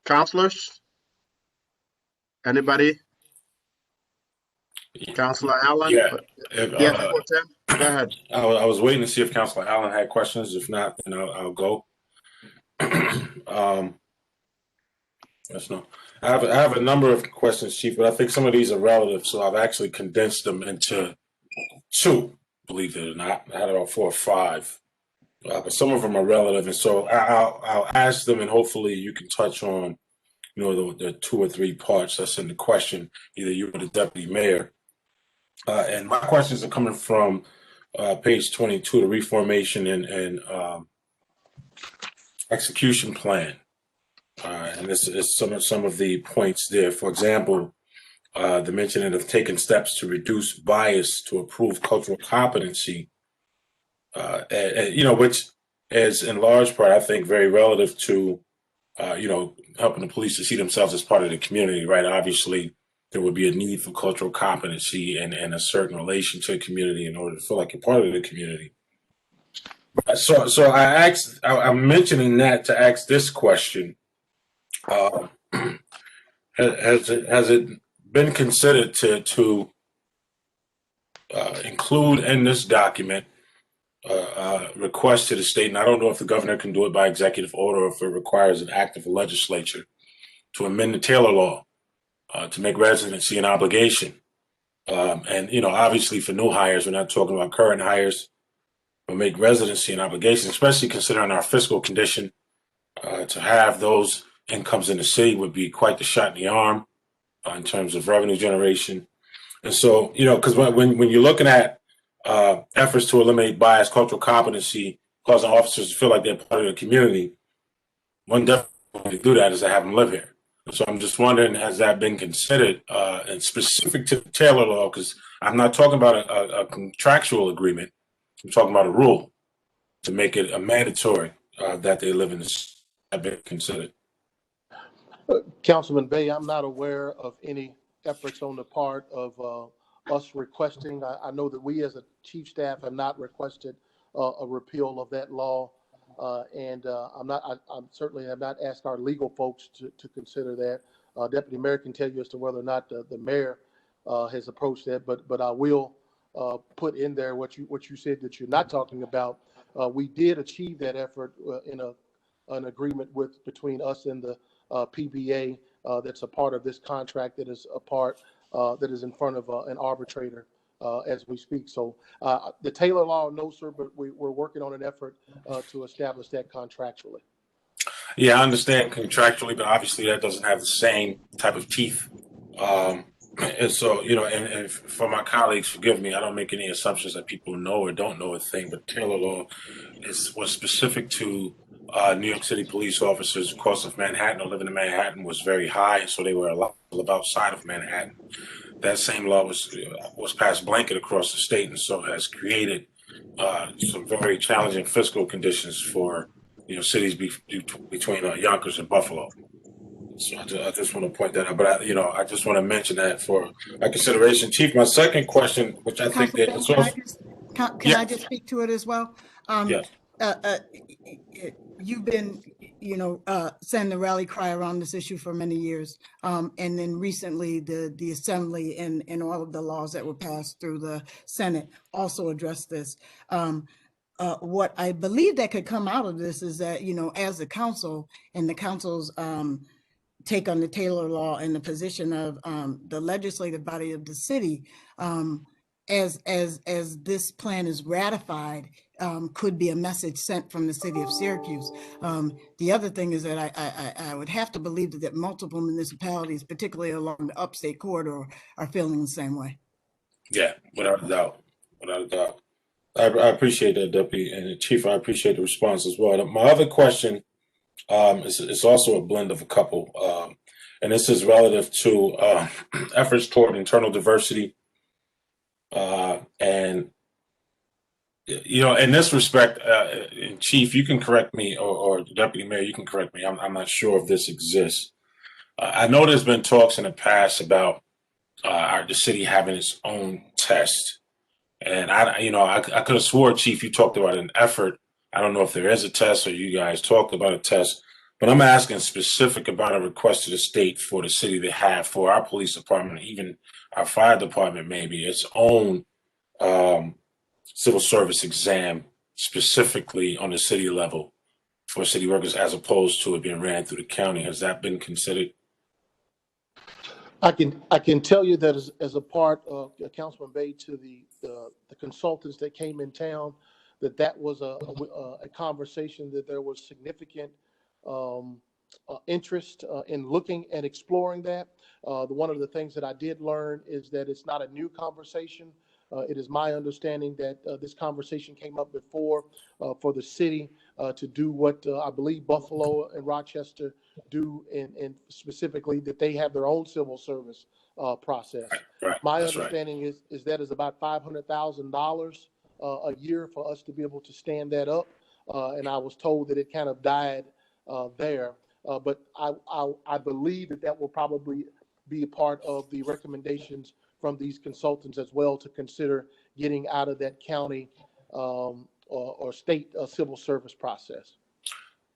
Councilors? Anybody? Councilor Allen?
Yeah.
Go ahead.
I was waiting to see if Councilor Allen had questions. If not, then I'll go. Yes, no. I have a number of questions, Chief, but I think some of these are relative, so I've actually condensed them into 2, believe it or not. I had about 4 or 5, but some of them are relative, and so I'll ask them, and hopefully you can touch on, the 2 or 3 parts that's in the question, either you or the deputy mayor. And my questions are coming from page 22, the reformation and execution plan. And this is some of the points there. For example, the mentioning of taking steps to reduce bias to improve cultural competency, which is in large part, I think, very relative to, helping the police to see themselves as part of the community, right? Obviously, there would be a need for cultural competency and a certain relation to the community in order to feel like you're part of the community. So I'm mentioning that to ask this question. Has it been considered to include in this document request to the state, and I don't know if the governor can do it by executive order or if it requires an act of the legislature, to amend the Taylor law to make residency an obligation. And, obviously for new hires, we're not talking about current hires, but make residency an obligation, especially considering our fiscal condition. To have those incomes in the city would be quite the shot in the arm in terms of revenue generation. And so, because when you're looking at efforts to eliminate bias, cultural competency, causing officers to feel like they're part of the community. One definitely do that is to have them live here. So I'm just wondering, has that been considered and specific to the Taylor law? Because I'm not talking about a contractual agreement. I'm talking about a rule to make it a mandatory that they live in this. Have been considered.
Councilman Bay, I'm not aware of any efforts on the part of us requesting. I know that we as a chief staff have not requested a repeal of that law. And I'm certainly have not asked our legal folks to consider that. Deputy Mayor can tell you as to whether or not the mayor has approached that, but I will put in there what you said that you're not talking about. We did achieve that effort in an agreement between us and the PBA that's a part of this contract that is a part that is in front of an arbitrator as we speak. So the Taylor law, no, sir, but we're working on an effort to establish that contractually.
Yeah, I understand contractually, but obviously that doesn't have the same type of teeth. And so, you know, and for my colleagues, forgive me, I don't make any assumptions that people know or don't know a thing, but Taylor law was specific to New York City police officers. The cost of Manhattan or living in Manhattan was very high, so they were allowed to live outside of Manhattan. That same law was passed blanket across the state, and so has created some very challenging fiscal conditions for cities between Yonkers and Buffalo. So I just want to point that out, but I just want to mention that for consideration, Chief. My second question, which I think that it's also,
can I just speak to it as well?
Yes.
You've been, sending the rally cry around this issue for many years. And then recently the Assembly and all of the laws that were passed through the Senate also addressed this. What I believe that could come out of this is that, as the council and the council's take on the Taylor law and the position of the legislative body of the city, as this plan is ratified, could be a message sent from the city of Syracuse. The other thing is that I would have to believe that multiple municipalities, particularly along the upstate corridor, are feeling the same way.
Yeah, without a doubt, without a doubt. I appreciate that, Deputy, and Chief, I appreciate the response as well. My other question is also a blend of a couple, and this is relative to efforts toward internal diversity. And, in this respect, Chief, you can correct me, or Deputy Mayor, you can correct me. I'm not sure if this exists. I know there's been talks in the past about the city having its own test. And I could have swore, Chief, you talked about an effort. I don't know if there is a test or you guys talked about a test, but I'm asking specific about a request to the state for the city to have for our police department, even our fire department, maybe its own civil service exam specifically on the city level for city workers, as opposed to it being ran through the county. Has that been considered?
I can tell you that as a part of Councilman Bay to the consultants that came in town, that was a conversation that there was significant interest in looking and exploring that. One of the things that I did learn is that it's not a new conversation. It is my understanding that this conversation came up before for the city to do what I believe Buffalo and Rochester do, and specifically that they have their own civil service process.
Right.
My
That's
understanding is that is about $500,000 a year for us to be able to stand that up. And I was told that it kind of died there. But I believe that will probably be a part of the recommendations from these consultants as well, to consider getting out of that county or state civil service process.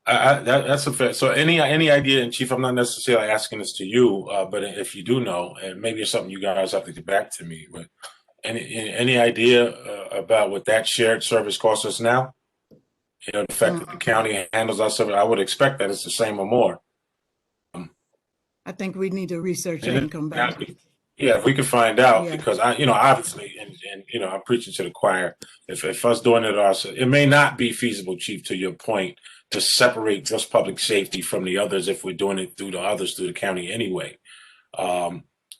That's a fair. So any idea, and Chief, I'm not necessarily asking this to you, but if you do know, and maybe it's something you guys have to get back to me, but any idea about what that shared service costs us now? The fact that the county handles our service, I would expect that it's the same or more.
I think we need to research that and come back.
Yeah, if we could find out, because obviously, and I'm preaching to the choir. If us doing it ourselves, it may not be feasible, Chief, to your point, to separate just public safety from the others if we're doing it through the others through the county anyway.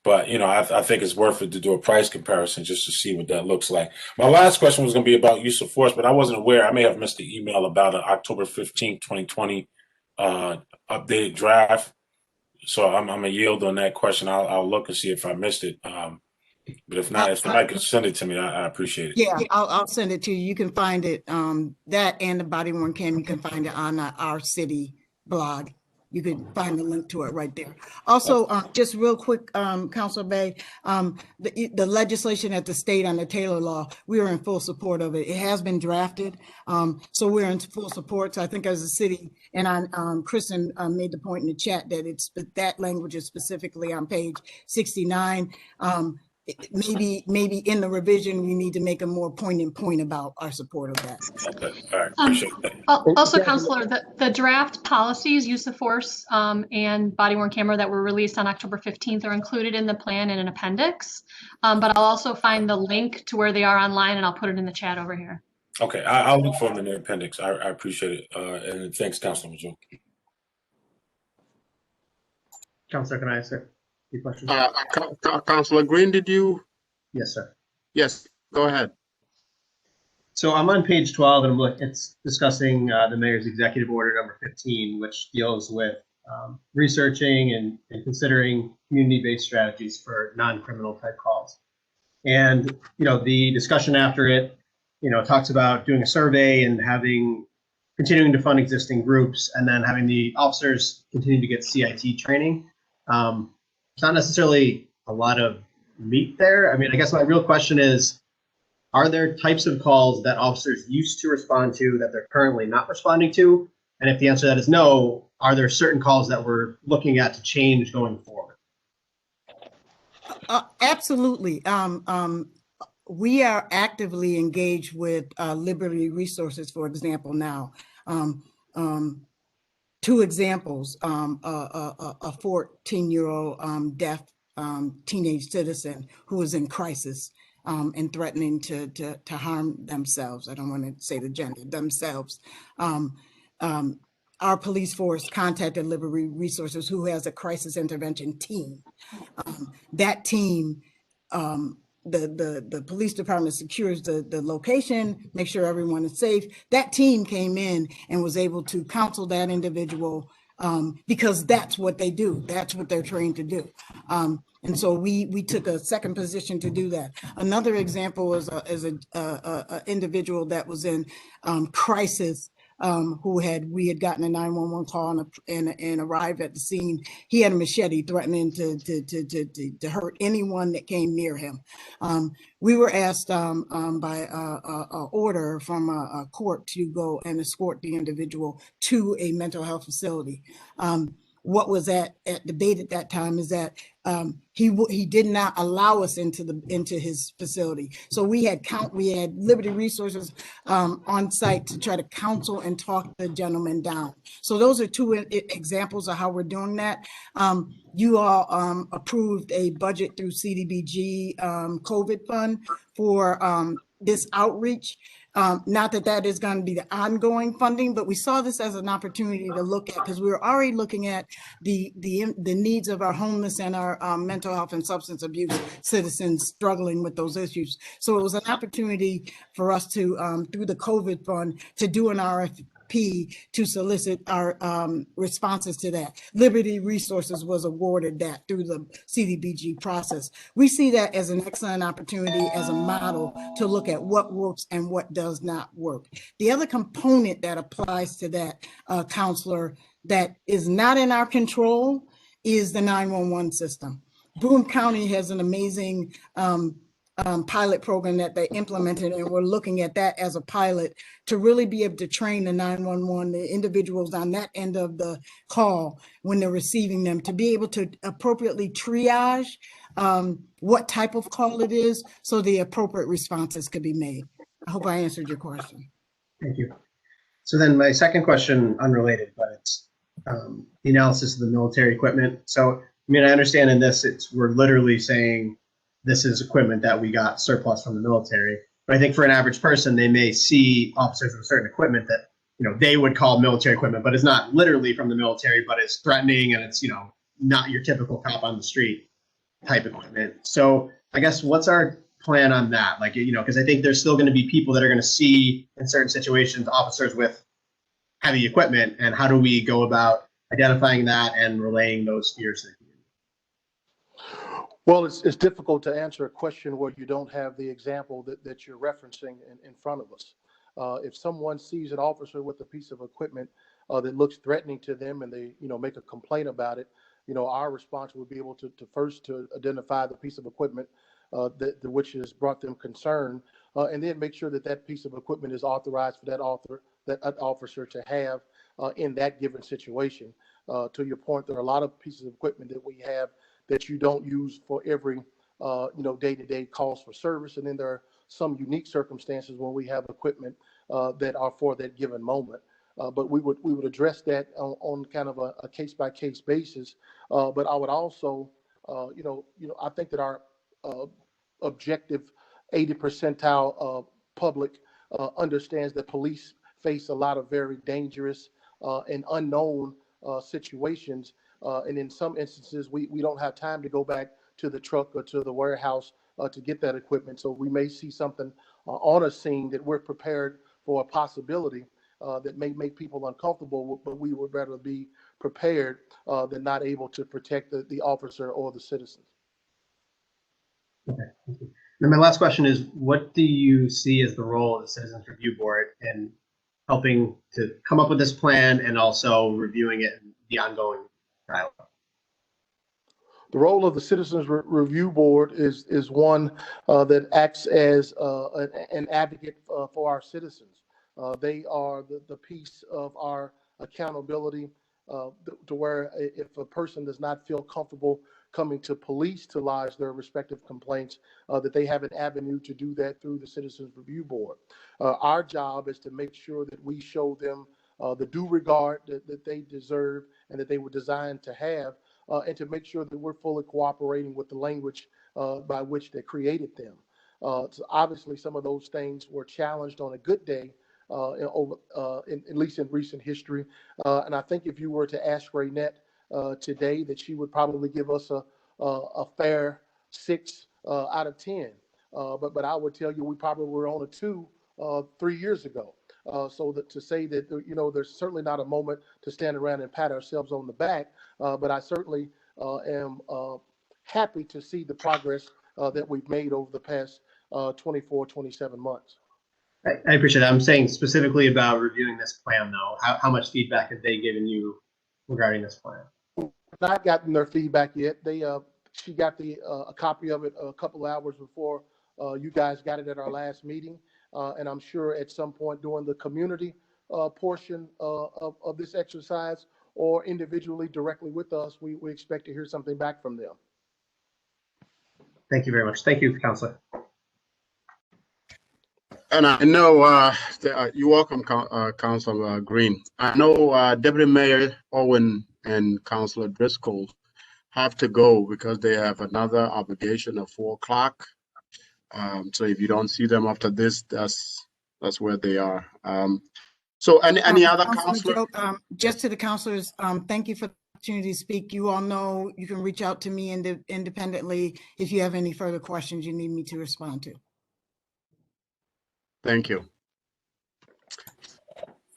But, I think it's worth it to do a price comparison just to see what that looks like. My last question was going to be about use of force, but I wasn't aware. I may have missed the email about an October 15th, 2020 updated draft. So I'm going to yield on that question. I'll look and see if I missed it. But if not, if somebody can send it to me, I appreciate it.
Yeah, I'll send it to you. You can find it, that and the body worn cam, you can find it on our city blog. You can find the link to it right there. Also, just real quick, Councilor Bay, the legislation at the state on the Taylor law, we are in full support of it. It has been drafted, so we're in full support. So I think as a city, and Kristen made the point in the chat that that language is specifically on page 69. Maybe in the revision, we need to make a more poignant point about our support of that.
Okay, all right, appreciate that.
Also, Councilor, the draft policies, use of force and body worn camera that were released on October 15th are included in the plan in an appendix. But I'll also find the link to where they are online and I'll put it in the chat over here.
Okay, I'll look for them in the appendix. I appreciate it. And thanks, Councilor Joe.
Councilor, can I answer your question?
Councilor Green, did you?
Yes, sir.
Yes, go ahead.
So I'm on page 12 and it's discussing the mayor's executive order number 15, which deals with researching and considering community-based strategies for non-criminal type calls. And, the discussion after it, talks about doing a survey and continuing to fund existing groups and then having the officers continue to get CIT training. It's not necessarily a lot of meat there. I mean, I guess my real question is, are there types of calls that officers used to respond to that they're currently not responding to? And if the answer to that is no, are there certain calls that we're looking at to change going forward?
Absolutely. We are actively engaged with Liberty Resources, for example, now. Two examples, a 14-year-old deaf teenage citizen who is in crisis and threatening to harm themselves. I don't want to say the gender, themselves. Our police force contacted Liberty Resources, who has a crisis intervention team. That team, the police department secures the location, make sure everyone is safe. That team came in and was able to counsel that individual because that's what they do. That's what they're trained to do. And so we took a second position to do that. Another example is a individual that was in crisis. We had gotten a 911 call and arrived at the scene. He had a machete threatening to hurt anyone that came near him. We were asked by a order from a court to go and escort the individual to a mental health facility. What was at debate at that time is that he did not allow us into his facility. So we had Liberty Resources on site to try to counsel and talk the gentleman down. So those are two examples of how we're doing that. You all approved a budget through CDBG COVID fund for this outreach. Not that is going to be the ongoing funding, but we saw this as an opportunity to look at, because we were already looking at the needs of our homeless and our mental health and substance abuse citizens struggling with those issues. So it was an opportunity for us to, through the COVID fund, to do an RFP to solicit our responses to that. Liberty Resources was awarded that through the CDBG process. We see that as an excellent opportunity, as a model to look at what works and what does not work. The other component that applies to that, counselor, that is not in our control is the 911 system. Boone County has an amazing pilot program that they implemented, and we're looking at that as a pilot to really be able to train the 911, the individuals on that end of the call when they're receiving them, to be able to appropriately triage what type of call it is so the appropriate responses could be made. I hope I answered your question.
Thank you. So then my second question, unrelated, but it's the analysis of the military equipment. So, I mean, I understand in this, we're literally saying this is equipment that we got surplus from the military. But I think for an average person, they may see officers with certain equipment that, they would call military equipment, but it's not literally from the military, but it's threatening and it's, not your typical cop on the street. type equipment. So I guess what's our plan on that? Like, you know, because I think there's still going to be people that are going to see in certain situations officers with heavy equipment, and how do we go about identifying that and relaying those fears to the community?
Well, it's difficult to answer a question where you don't have the example that you're referencing in front of us. If someone sees an officer with a piece of equipment that looks threatening to them and they, make a complaint about it, our response would be able to first to identify the piece of equipment which has brought them concern, and then make sure that piece of equipment is authorized for that officer to have in that given situation. To your point, there are a lot of pieces of equipment that we have that you don't use for every day-to-day calls for service, and then there are some unique circumstances when we have equipment that are for that given moment. But we would address that on kind of a case-by-case basis. But I would also, I think that our objective 80 percentile public understands that police face a lot of very dangerous and unknown situations. And in some instances, we don't have time to go back to the truck or to the warehouse to get that equipment. So we may see something on a scene that we're prepared for a possibility that may make people uncomfortable, but we would rather be prepared than not able to protect the officer or the citizens.
Okay, thank you. And my last question is, what do you see as the role of the Citizens Review Board in helping to come up with this plan and also reviewing it in the ongoing dialogue?
The role of the Citizens Review Board is one that acts as an advocate for our citizens. They are the piece of our accountability to where if a person does not feel comfortable coming to police to lodge their respective complaints, that they have an avenue to do that through the Citizens Review Board. Our job is to make sure that we show them the due regard that they deserve and that they were designed to have, and to make sure that we're fully cooperating with the language by which they created them. So obviously, some of those things were challenged on a good day, at least in recent history. And I think if you were to ask Raynette today, that she would probably give us a fair 6 out of 10. But I would tell you we probably were on a 2 3 years ago. So that to say that, there's certainly not a moment to stand around and pat ourselves on the back, but I certainly am happy to see the progress that we've made over the past 24, 27 months.
I appreciate that. I'm saying specifically about reviewing this plan, though. How much feedback have they given you regarding this plan?
I've not gotten their feedback yet. She got a copy of it a couple of hours before you guys got it at our last meeting. And I'm sure at some point during the community portion of this exercise or individually directly with us, we expect to hear something back from them.
Thank you very much. Thank you, Councilor.
And I know you're welcome, Councilor Green. I know Deputy Mayor Owen and Councilor Driscoll have to go because they have another obligation at 4 o'clock. So if you don't see them after this, that's where they are. So any other councilor?
Just to the councilors, thank you for the opportunity to speak. You all know you can reach out to me independently if you have any further questions you need me to respond to.
Thank you.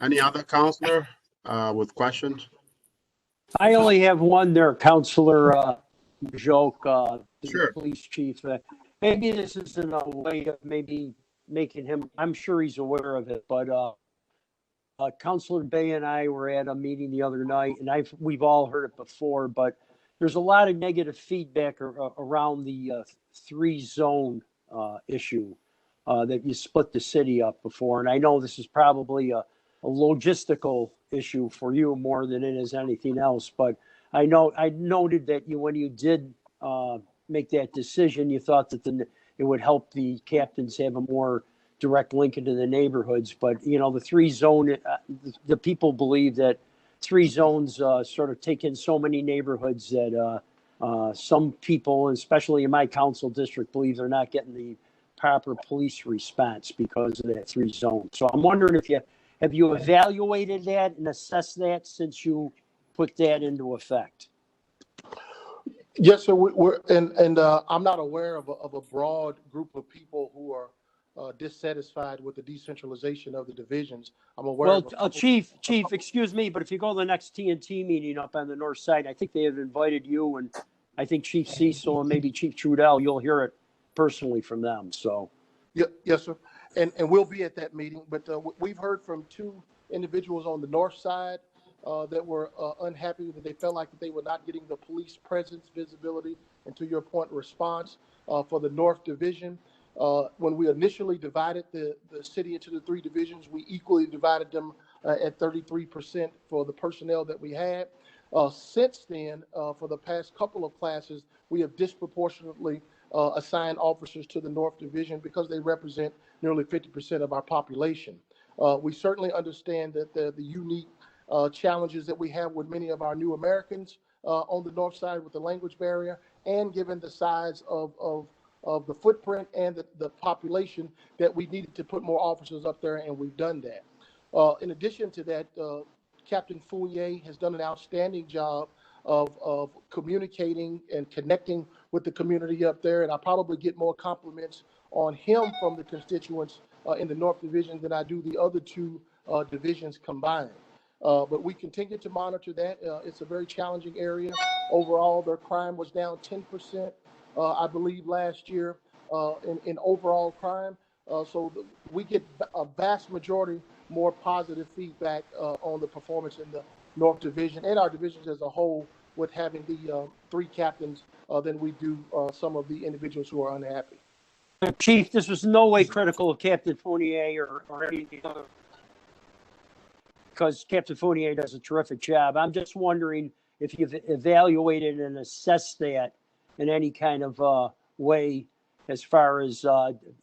Any other councilor with questions?
I only have one there, Councilor Joke,
Sure.
Police Chief. Maybe this isn't a way of maybe making him, I'm sure he's aware of it, but Councilor Bay and I were at a meeting the other night, and we've all heard it before, but there's a lot of negative feedback around the 3-zone issue. That you split the city up before. And I know this is probably a logistical issue for you more than it is anything else, but I noted that when you did make that decision, you thought that it would help the captains have a more direct link into the neighborhoods. But, the 3-zone, the people believe that 3 zones sort of take in so many neighborhoods that some people, especially in my council district, believe they're not getting the proper police response because of that 3-zone. So I'm wondering if have you evaluated that and assessed that since you put that into effect?
Yes, sir. We're and I'm not aware of a broad group of people who are dissatisfied with the decentralization of the divisions. I'm aware
Well,
of a couple.
Chief, excuse me, but if you go to the next TNT meeting up on the north side, I think they have invited you and I think Chief Cecil and maybe Chief Trudell. You'll hear it personally from them. So,
Yes, sir. And we'll be at that meeting. But we've heard from two individuals on the north side that were unhappy that they felt like that they were not getting the police presence, visibility, and to your point, response for the North Division. When we initially divided the city into the three divisions, we equally divided them at 33% for the personnel that we had. Since then, for the past couple of classes, we have disproportionately assigned officers to the North Division because they represent nearly 50% of our population. We certainly understand that the unique challenges that we have with many of our new Americans on the north side with the language barrier, and given the size of the footprint and the population, that we needed to put more officers up there, and we've done that. In addition to that, Captain Fournier has done an outstanding job of communicating and connecting with the community up there, and I probably get more compliments on him from the constituents in the North Division than I do the other two divisions combined. But we continue to monitor that. It's a very challenging area. Overall, their crime was down 10%, I believe, last year in overall crime. We get a vast majority more positive feedback on the performance in the North Division and our divisions as a whole with having the three captains than we do some of the individuals who are unhappy.
Chief, this was no way critical of Captain Fournier or anything other, because Captain Fournier does a terrific job. I'm just wondering if you've evaluated and assessed that in any kind of way, as far as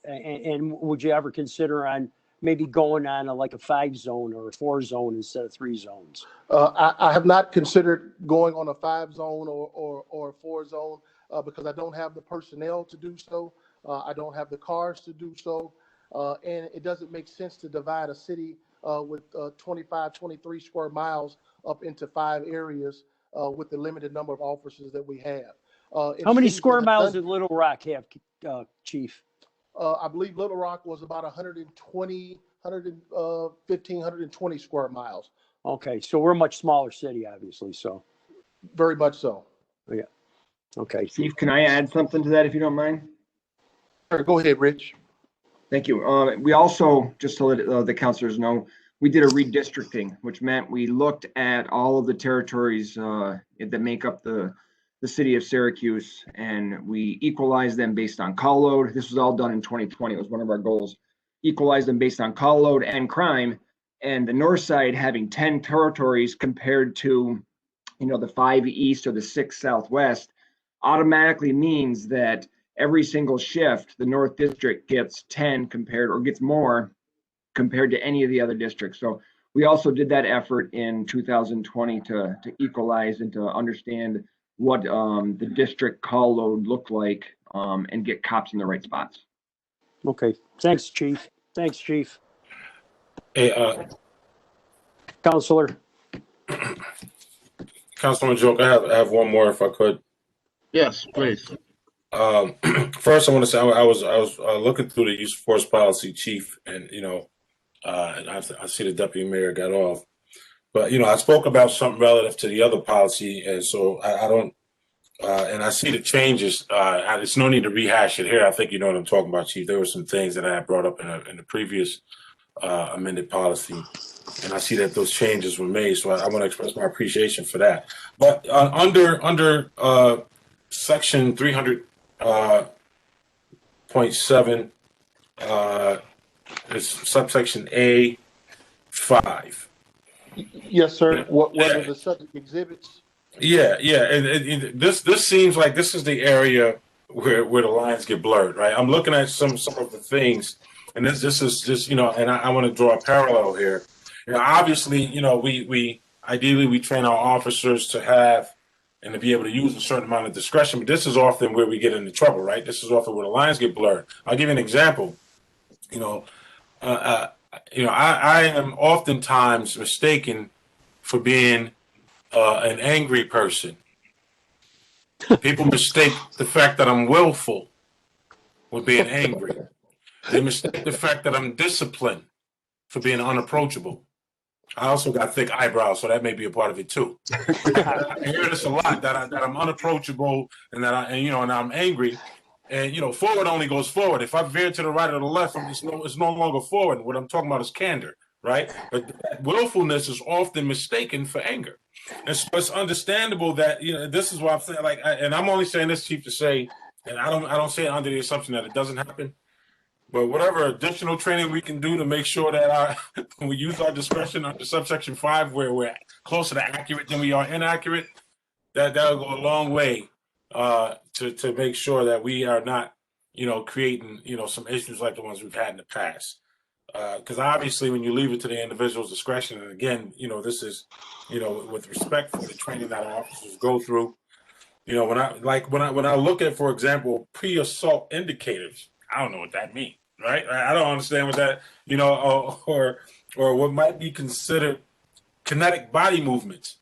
and would you ever consider on maybe going on like a 5-zone or a 4-zone instead of 3 zones?
I have not considered going on a 5-zone or a 4-zone because I don't have the personnel to do so. I don't have the cars to do so. And it doesn't make sense to divide a city with 25, 23 square miles up into 5 areas with the limited number of officers that we have.
How many square miles did Little Rock have, Chief?
I believe Little Rock was about 115, 120 square miles.
Okay, so we're a much smaller city, obviously, so.
Very much so.
Yeah, okay.
Chief, can I add something to that if you don't mind?
Go ahead, Rich.
Thank you. We also, just to let the councilors know, we did a redistricting, which meant we looked at all of the territories that make up the city of Syracuse, and we equalized them based on call load. This was all done in 2020. It was one of our goals. Equalize them based on call load and crime, and the north side having 10 territories compared to, the 5 east or the 6 southwest, automatically means that every single shift, the North District gets 10 compared, or gets more compared to any of the other districts. So we also did that effort in 2020 to equalize and to understand what the district call load looked like and get cops in the right spots.
Okay, thanks, Chief. Thanks, Chief.
Hey,
Counselor.
Councilman Joke, I have one more if I could.
Yes, please.
First, I want to say I was looking through the use of force policy, Chief, and and I see the deputy mayor got off, but I spoke about something relative to the other policy, and so I don't, and I see the changes. There's no need to rehash it here. I think you know what I'm talking about, Chief. There were some things that I had brought up in the previous amended policy, and I see that those changes were made. So I want to express my appreciation for that. But under section 300.7, it's subsection A5.
Yes, sir. What are the subject exhibits?
Yeah. And this seems like this is the area where the lines get blurred, right? I'm looking at some of the things, and this is just and I want to draw a parallel here. Obviously, we ideally we train our officers to have and to be able to use a certain amount of discretion, but this is often where we get into trouble, right? This is often where the lines get blurred. I'll give you an example. I am oftentimes mistaken for being an angry person. People mistake the fact that I'm willful with being angry. They mistake the fact that I'm disciplined for being unapproachable. I also got thick eyebrows, so that may be a part of it too. I hear this a lot, that I'm unapproachable and that and I'm angry. And forward only goes forward. If I veer to the right or the left, it's no longer forward. What I'm talking about is candor, right? But that willfulness is often mistaken for anger. And so it's understandable that this is what I'm saying. And I'm only saying this, Chief, to say, and I don't say it under the assumption that it doesn't happen. But whatever additional training we can do to make sure that when we use our discretion under subsection 5, where we're closer to accurate than we are inaccurate, that'll go a long way to make sure that we are not, creating, some issues like the ones we've had in the past. Because obviously, when you leave it to the individual's discretion, and again, this is, with respect for the training that our officers go through. When I look at, for example, pre-assault indicators, I don't know what that means, right? I don't understand what that, or what might be considered kinetic body movements.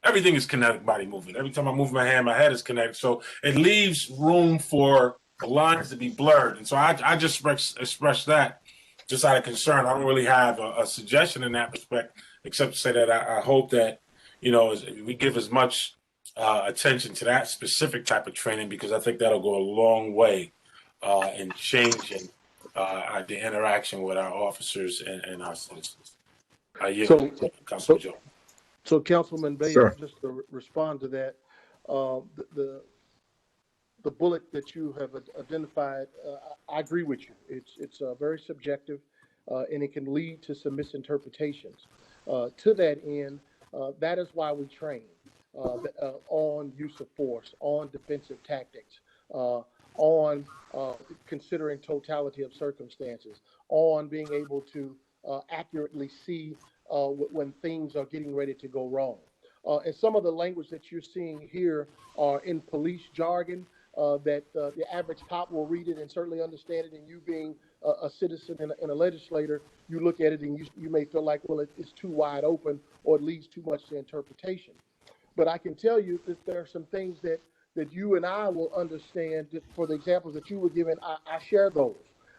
Everything is kinetic body movement. Every time I move my hand, my head is kinetic. So it leaves room for the lines to be blurred. And so I just express that just out of concern. I don't really have a suggestion in that respect, except to say that I hope that, we give as much attention to that specific type of training, because I think that'll go a long way in changing the interaction with our officers and our citizens. Councilman Joe.
So Councilman Bay,
Sure.
just to respond to that, the bullet that you have identified, I agree with you. It's very subjective, and it can lead to some misinterpretations. To that end, that is why we train on use of force, on defensive tactics, on considering totality of circumstances, on being able to accurately see when things are getting ready to go wrong. And some of the language that you're seeing here are in police jargon that the average cop will read it and certainly understand it. And you being a citizen and a legislator, you look at it and you may feel like, well, it's too wide open or it leaves too much to interpretation. But I can tell you that there are some things that you and I will understand. For the examples that you were given, I share those.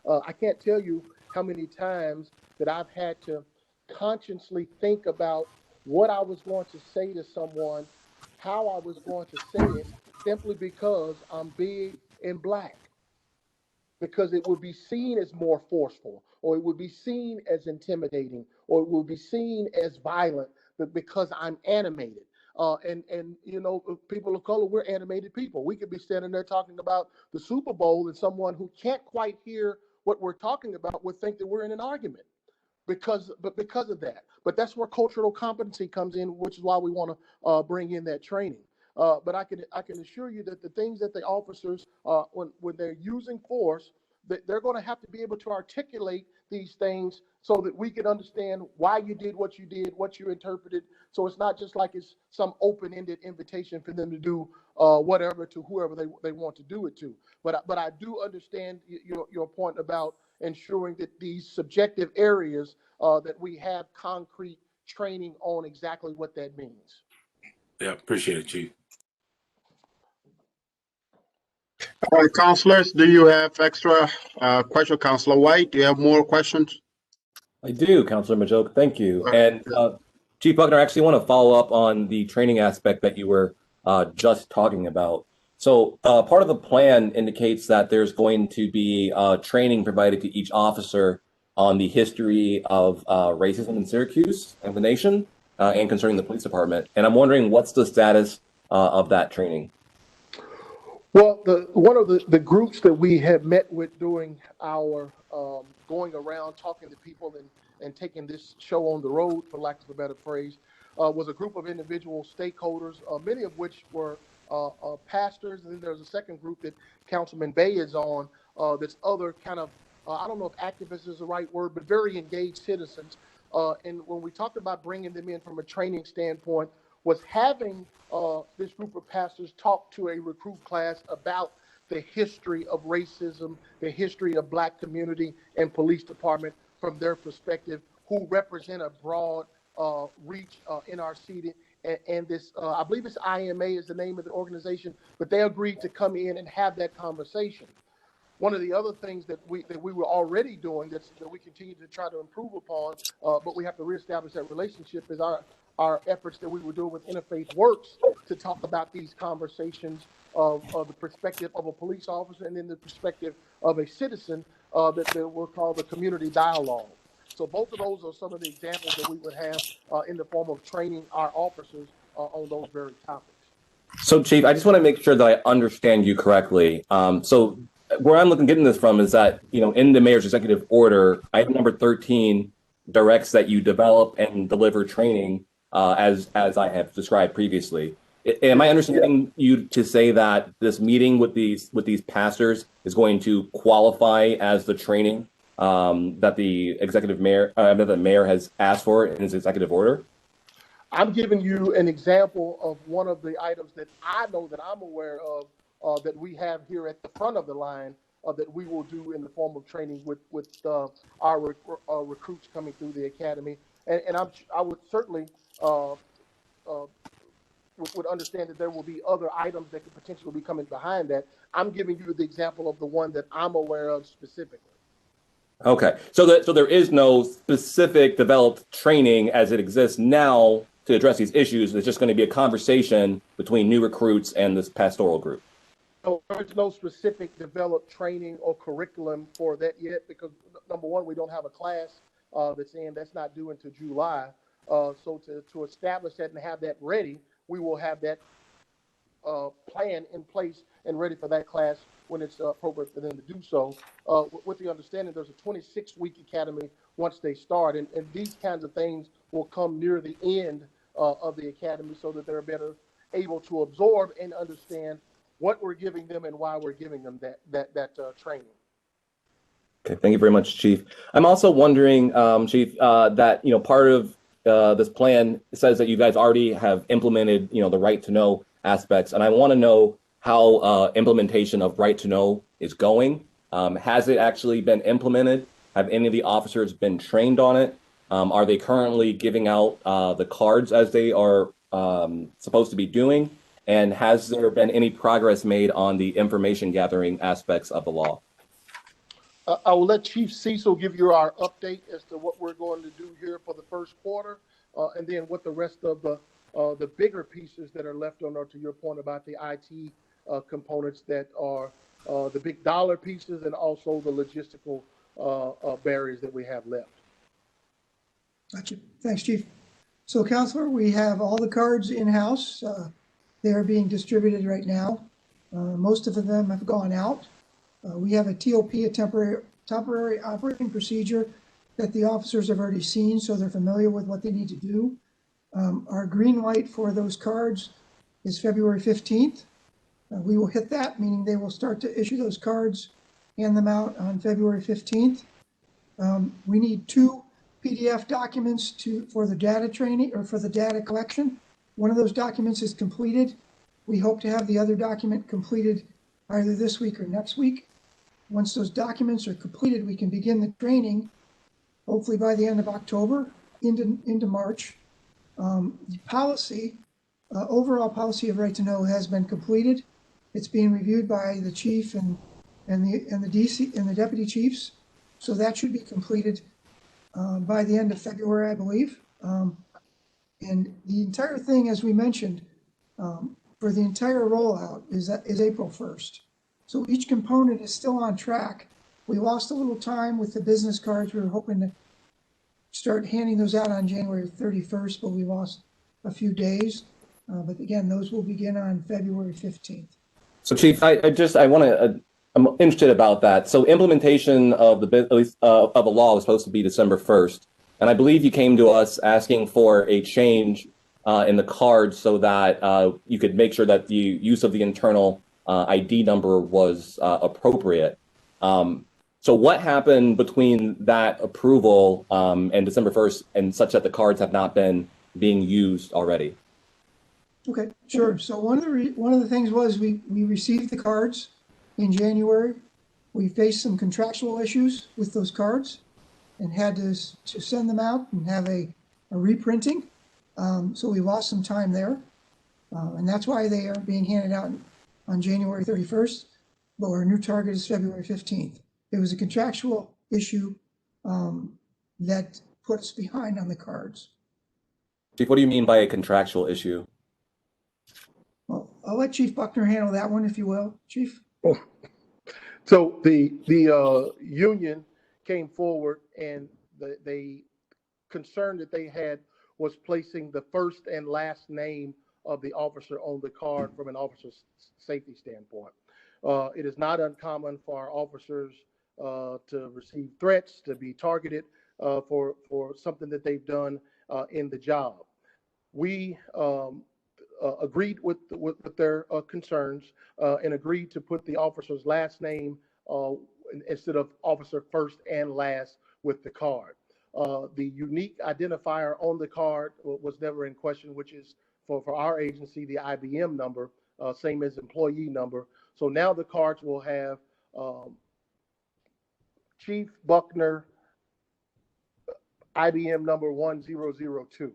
I can't tell you how many times that I've had to consciously think about what I was going to say to someone, how I was going to say it, simply because I'm big and black. Because it would be seen as more forceful, or it would be seen as intimidating, or it would be seen as violent, but because I'm animated. And people of color, we're animated people. We could be standing there talking about the Super Bowl, and someone who can't quite hear what we're talking about would think that we're in an argument because of that. But that's where cultural competency comes in, which is why we want to bring in that training. But I can assure you that the things that the officers, when they're using force, that they're going to have to be able to articulate these things so that we can understand why you did, what you interpreted. So it's not just like it's some open-ended invitation for them to do whatever to whoever they want to do it to. But I do understand your point about ensuring that these subjective areas that we have concrete training on exactly what that means.
Yeah, appreciate it, Chief.
All right, councilors, do you have extra question? Councilor White, do you have more questions?
I do, Councilor Majoke. Thank you. And Chief Buckner, I actually want to follow up on the training aspect that you were just talking about. So part of the plan indicates that there's going to be training provided to each officer on the history of racism in Syracuse and the nation and concerning the police department. And I'm wondering, what's the status of that training?
Well, one of the groups that we have met with during our going around talking to people and taking this show on the road, for lack of a better phrase, was a group of individual stakeholders, many of which were pastors. And then there's a second group that Councilman Bay is on, that's other kind of, I don't know if activist is the right word, but very engaged citizens. And when we talked about bringing them in from a training standpoint, was having this group of pastors talk to a recruit class about the history of racism, the history of Black community and police department from their perspective, who represent a broad reach in our city and this, I believe it's IMA is the name of the organization, but they agreed to come in and have that conversation. One of the other things that we were already doing that we continue to try to improve upon, but we have to reestablish that relationship, is our efforts that we were doing with Interfaith Works to talk about these conversations of the perspective of a police officer and then the perspective of a citizen that we'll call the community dialogue. So both of those are some of the examples that we would have in the form of training our officers on those very topics.
So, Chief, I just want to make sure that I understand you correctly. So where I'm getting this from is that, in the mayor's executive order, item number 13 directs that you develop and deliver training as I have described previously. Am I understanding you to say that this meeting with these pastors is going to qualify as the training that the mayor has asked for in his executive order?
I'm giving you an example of one of the items that I know that I'm aware of that we have here at the front of the line that we will do in the form of training with our recruits coming through the academy. And I would certainly would understand that there will be other items that could potentially be coming behind that. I'm giving you the example of the one that I'm aware of specifically.
Okay, so there is no specific developed training as it exists now to address these issues. It's just going to be a conversation between new recruits and this pastoral group.
So there's no specific developed training or curriculum for that yet, because number one, we don't have a class that's not due until July. So to establish that and have that ready, we will have that plan in place and ready for that class when it's appropriate for them to do so. With the understanding there's a 26-week academy once they start, and these kinds of things will come near the end of the academy so that they're better able to absorb and understand what we're giving them and why we're giving them that training.
Okay, thank you very much, Chief. I'm also wondering, Chief, that part of this plan says that you guys already have implemented, the right to know aspects, and I want to know how implementation of right to know is going. Has it actually been implemented? Have any of the officers been trained on it? Are they currently giving out the cards as they are supposed to be doing? And has there been any progress made on the information gathering aspects of the law?
I will let Chief Cecil give you our update as to what we're going to do here for the first quarter, and then what the rest of the bigger pieces that are left on, or to your point about the IT components that are the big dollar pieces, and also the logistical barriers that we have left.
Gotcha. Thanks, Chief. So, Counselor, we have all the cards in-house. They are being distributed right now. Most of them have gone out. We have a TOP, a temporary operating procedure, that the officers have already seen, so they're familiar with what they need to do. Our green light for those cards is February 15th. We will hit that, meaning they will start to issue those cards, hand them out on February 15th. We need 2 PDF documents for the data training or for the data collection. One of those documents is completed. We hope to have the other document completed either this week or next week. Once those documents are completed, we can begin the training, hopefully by the end of October into March. The policy, overall policy of right to know, has been completed. It's being reviewed by the chief and the DC and the deputy chiefs. So that should be completed by the end of February, I believe. And the entire thing, as we mentioned, for the entire rollout is April 1st. So each component is still on track. We lost a little time with the business cards. We were hoping to start handing those out on January 31st, but we lost a few days. But again, those will begin on February 15th.
So, Chief, I'm interested about that. So, implementation of the law was supposed to be December 1st, and I believe you came to us asking for a change in the cards so that you could make sure that the use of the internal ID number was appropriate. So what happened between that approval and December 1st and such that the cards have not been being used already?
Okay, sure. So one of the things was we received the cards in January. We faced some contractual issues with those cards and had to send them out and have a reprinting. So we lost some time there. And that's why they are being handed out on January 31st, but our new target is February 15th. It was a contractual issue that put us behind on the cards.
Chief, what do you mean by a contractual issue?
Well, I'll let Chief Buckner handle that one, if you will. Chief?
So the union came forward, and the concern that they had was placing the first and last name of the officer on the card from an officer's safety standpoint. It is not uncommon for our officers to receive threats, to be targeted for something that they've done in the job. We agreed with their concerns and agreed to put the officer's last name instead of officer first and last with the card. The unique identifier on the card was never in question, which is for our agency, the IBM number, same as employee number. So now the cards will have Chief Buckner, IBM number 1002.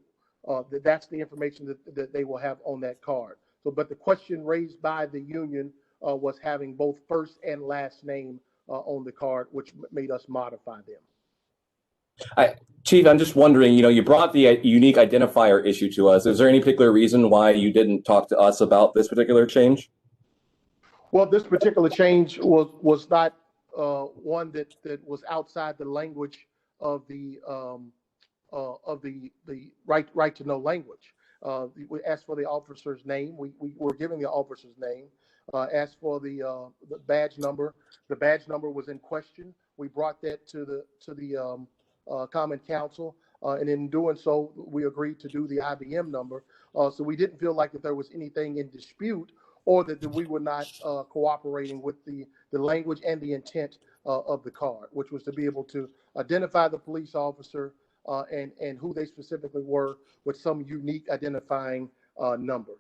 That's the information that they will have on that card. So, but the question raised by the union was having both first and last name on the card, which made us modify them.
Chief, I'm just wondering, you brought the unique identifier issue to us. Is there any particular reason why you didn't talk to us about this particular change?
Well, this particular change was not one that was outside the language of the right to know language. We asked for the officer's name. We were giving the officer's name. Asked for the badge number. The badge number was in question. We brought that to the Common Council, and in doing so, we agreed to do the IBM number. So we didn't feel like that there was anything in dispute, or that we were not cooperating with the language and the intent of the card, which was to be able to identify the police officer and who they specifically were with some unique identifying number.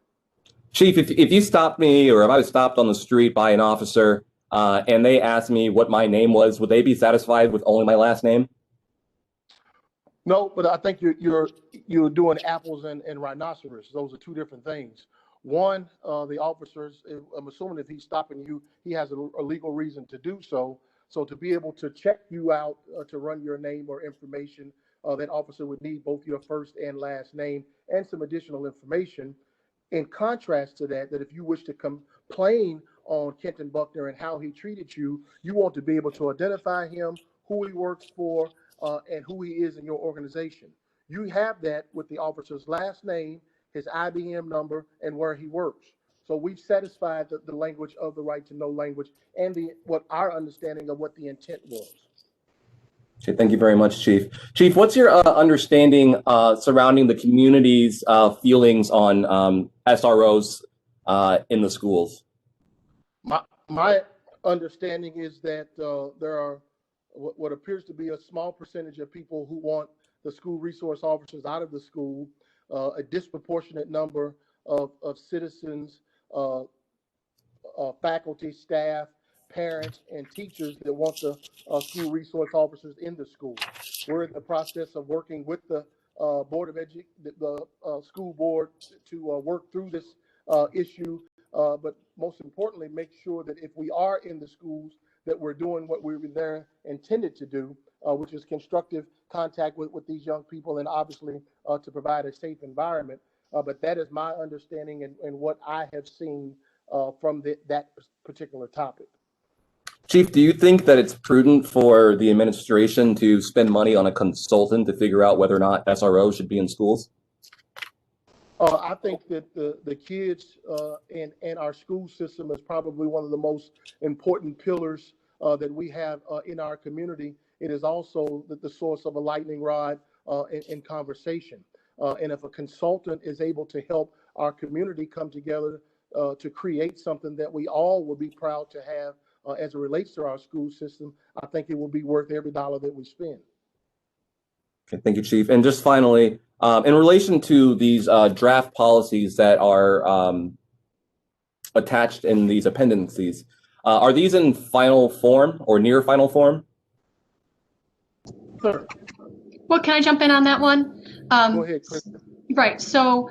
Chief, if you stopped me, or if I was stopped on the street by an officer and they asked me what my name was, would they be satisfied with only my last name?
No, but I think you're doing apples and rhinoceros. Those are two different things. One, the officers, I'm assuming if he's stopping you, he has a legal reason to do so. So to be able to check you out, to run your name or information, that officer would need both your first and last name and some additional information. In contrast to that, if you wish to complain on Kenton Buckner and how he treated you, you want to be able to identify him, who he works for, and who he is in your organization. You have that with the officer's last name, his IBM number, and where he works. So we've satisfied the language of the right to know language and what our understanding of what the intent was.
Okay, thank you very much, Chief. Chief, what's your understanding surrounding the community's feelings on SROs in the schools?
My understanding is that there are what appears to be a small percentage of people who want the school resource officers out of the school, a disproportionate number of citizens, faculty, staff, parents, and teachers that want the school resource officers in the school. We're in the process of working with the Board of the school board to work through this issue, but most importantly, make sure that if we are in the schools, that we're doing what we were there intended to do, which is constructive contact with these young people, and obviously to provide a safe environment. But that is my understanding and what I have seen from that particular topic.
Chief, do you think that it's prudent for the administration to spend money on a consultant to figure out whether or not SROs should be in schools?
I think that the kids and our school system is probably one of the most important pillars that we have in our community. It is also the source of a lightning rod in conversation. And if a consultant is able to help our community come together to create something that we all will be proud to have as it relates to our school system, I think it will be worth every dollar that we spend.
Okay, thank you, Chief. And just finally, in relation to these draft policies that are attached in these appendices, are these in final form or near final form?
Sure.
Well, can I jump in on that one?
Go ahead, Chris.
Right. So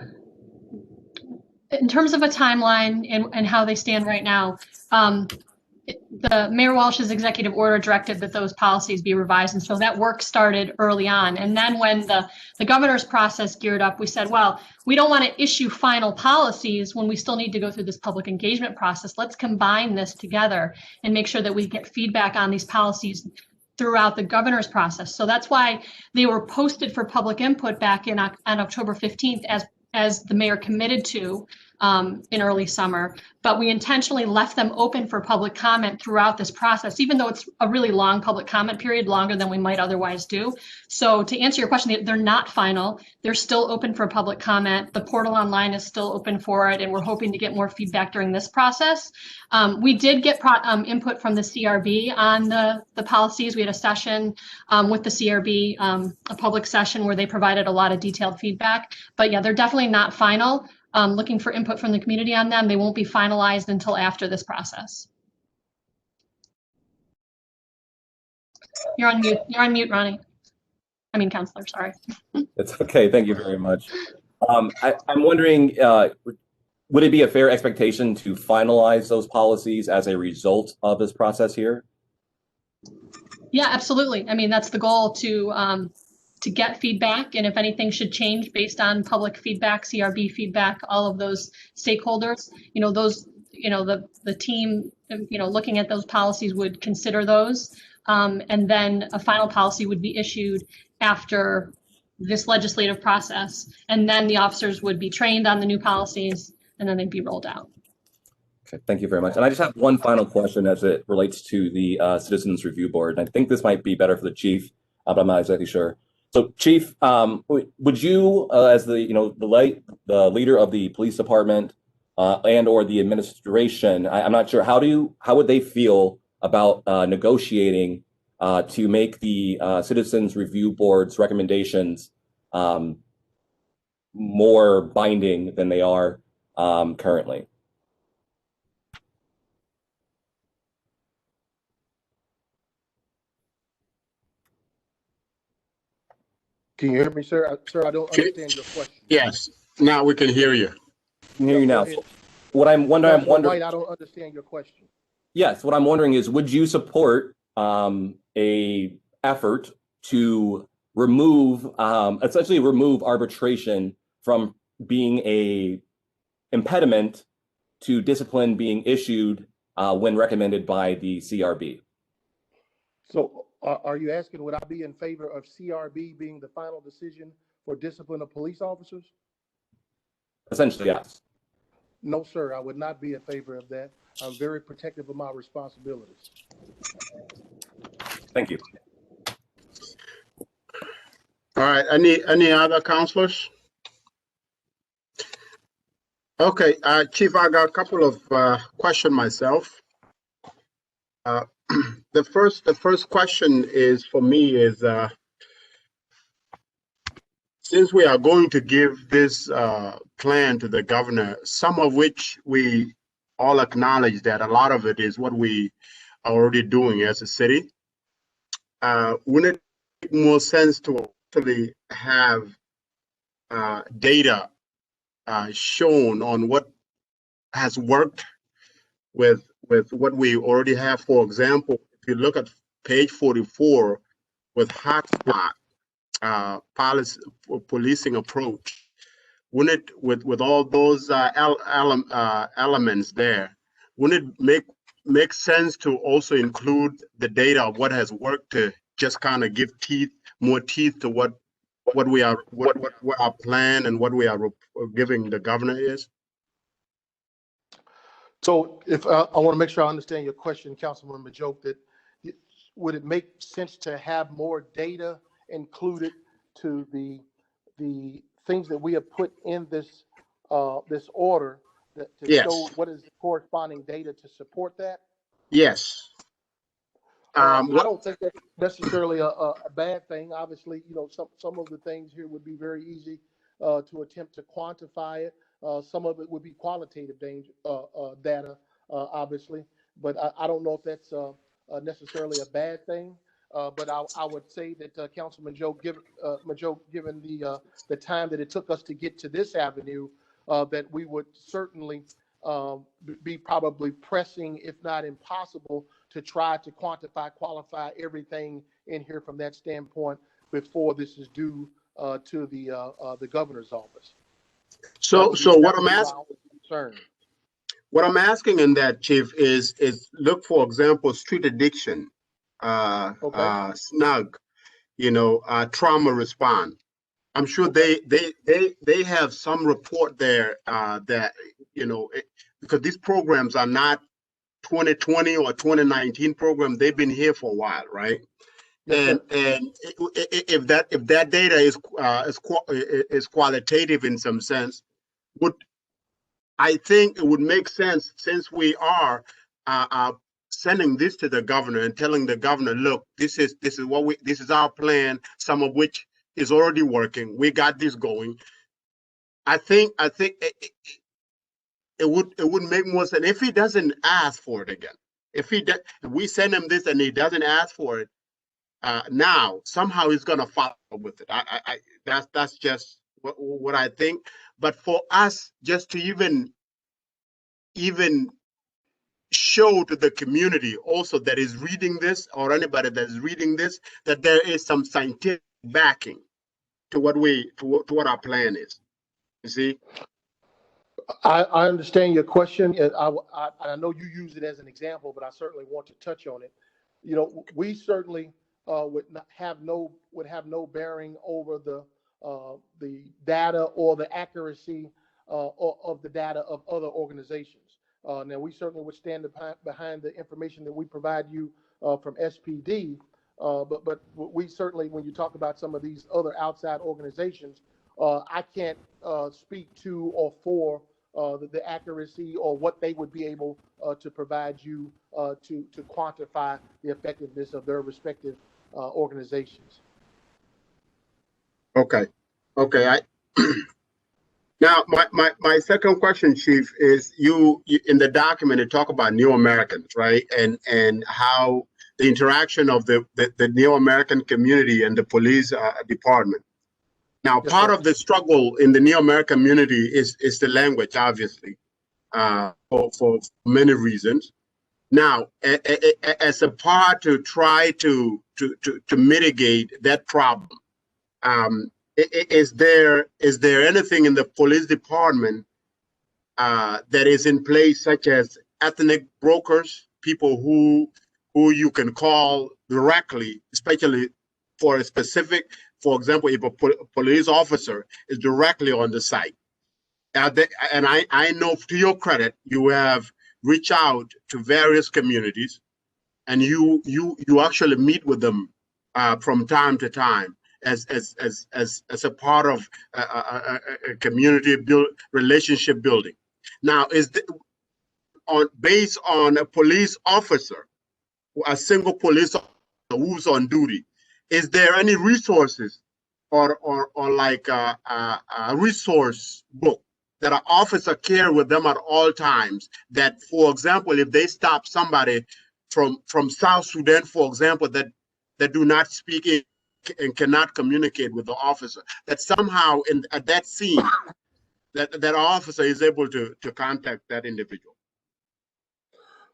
in terms of a timeline and how they stand right now, the Mayor Walsh's executive order directed that those policies be revised. And so that work started early on. And then when the governor's process geared up, we said, well, we don't want to issue final policies when we still need to go through this public engagement process. Let's combine this together and make sure that we get feedback on these policies throughout the governor's process. So that's why they were posted for public input back on October 15th as the mayor committed to in early summer, but we intentionally left them open for public comment throughout this process, even though it's a really long public comment period, longer than we might otherwise do. So to answer your question, they're not final. They're still open for public comment. The portal online is still open for it, and we're hoping to get more feedback during this process. We did get input from the CRB on the policies. We had a session with the CRB, a public session where they provided a lot of detailed feedback. But yeah, they're definitely not final. Looking for input from the community on them. They won't be finalized until after this process. You're on mute. You're on mute, Ronnie. I mean, Counselor, sorry.
It's okay. Thank you very much. I'm wondering, would it be a fair expectation to finalize those policies as a result of this process here?
Yeah, absolutely. I mean, that's the goal, to get feedback, and if anything should change based on public feedback, CRB feedback, all of those stakeholders, the team, looking at those policies would consider those, and then a final policy would be issued after this legislative process, and then the officers would be trained on the new policies, and then they'd be rolled out.
Okay, thank you very much. And I just have one final question as it relates to the Citizens Review Board. And I think this might be better for the chief, but I'm not exactly sure. So, Chief, would you, as the leader of the police department and/or the administration, I'm not sure, how would they feel about negotiating to make the Citizens Review Board's recommendations more binding than they are currently?
Can you hear me, sir? Sir, I don't understand your question.
Yes, now we can hear you.
I can hear you now. So what I'm wondering,
I don't understand your question.
Yes, what I'm wondering is, would you support a effort to essentially remove arbitration from being a impediment to discipline being issued when recommended by the CRB?
So are you asking, would I be in favor of CRB being the final decision for discipline of police officers?
Essentially, yes.
No, sir, I would not be in favor of that. I'm very protective of my responsibilities.
Thank you.
All right, any other counselors? Okay, Chief, I got a couple of questions myself. The first question is for me is, since we are going to give this plan to the governor, some of which we all acknowledge that a lot of it is what we are already doing as a city, wouldn't it make more sense to actually have data shown on what has worked with what we already have? For example, if you look at page 44 with hotspot policy policing approach, wouldn't it, with all those elements there, wouldn't it make sense to also include the data of what has worked to just kind of give more teeth to what our plan and what we are giving the governor is?
So if I want to make sure I understand your question, Councilman Majoke, that would it make sense to have more data included to the things that we have put in this this order to
Yes.
show what is the corresponding data to support that?
Yes.
I don't think that's necessarily a bad thing. Obviously, some of the things here would be very easy to attempt to quantify it. Some of it would be qualitative data, obviously, but I don't know if that's necessarily a bad thing. But I would say that Councilman Majo, given the time that it took us to get to this avenue, that we would certainly be probably pressing, if not impossible, to try to qualify everything in here from that standpoint before this is due to the governor's office.
So what I'm asking in that, Chief, is look, for example, street addiction, snug, trauma response. I'm sure they have some report there that, because these programs are not 2020 or 2019 programs. They've been here for a while, right? Yes, and if that data is qualitative in some sense, I think it would make sense, since we are sending this to the governor and telling the governor, look, this is our plan, some of which is already working. We got this going. I think it would make more sense if he doesn't ask for it again. If we send him this and he doesn't ask for it now, somehow he's gonna follow up with it. That's just what I think. But for us, just to even show to the community also that is reading this, or anybody that is reading this, that there is some scientific backing to what our plan is. You see?
I understand your question, and I know you use it as an example, but I certainly want to touch on it. We certainly would have no bearing over the data or the accuracy of the data of other organizations. Now, we certainly would stand behind the information that we provide you from SPD, but we certainly, when you talk about some of these other outside organizations, I can't speak to or for the accuracy or what they would be able to provide you to quantify the effectiveness of their respective organizations.
Okay. Now, my second question, Chief, is you in the document, you talk about New Americans, right? And how the interaction of the New American community and the police department. Now,
Yes,
part
sir.
of the struggle in the New American community is the language, obviously, for many reasons. Now, as a part to try to mitigate that problem, is there anything in the police department that is in place, such as ethnic brokers, people who you can call directly, especially for a specific, for example, if a police officer is directly on the site? And I know, to your credit, you have reached out to various communities, and you actually meet with them from time to time as a part of a community relationship building. Now, based on a police officer, a single police officer who's on duty, is there any resources or like a resource book that an officer carry with them at all times, that, for example, if they stop somebody from South Sudan, for example, that do not speak and cannot communicate with the officer, that somehow at that scene that officer is able to contact that individual?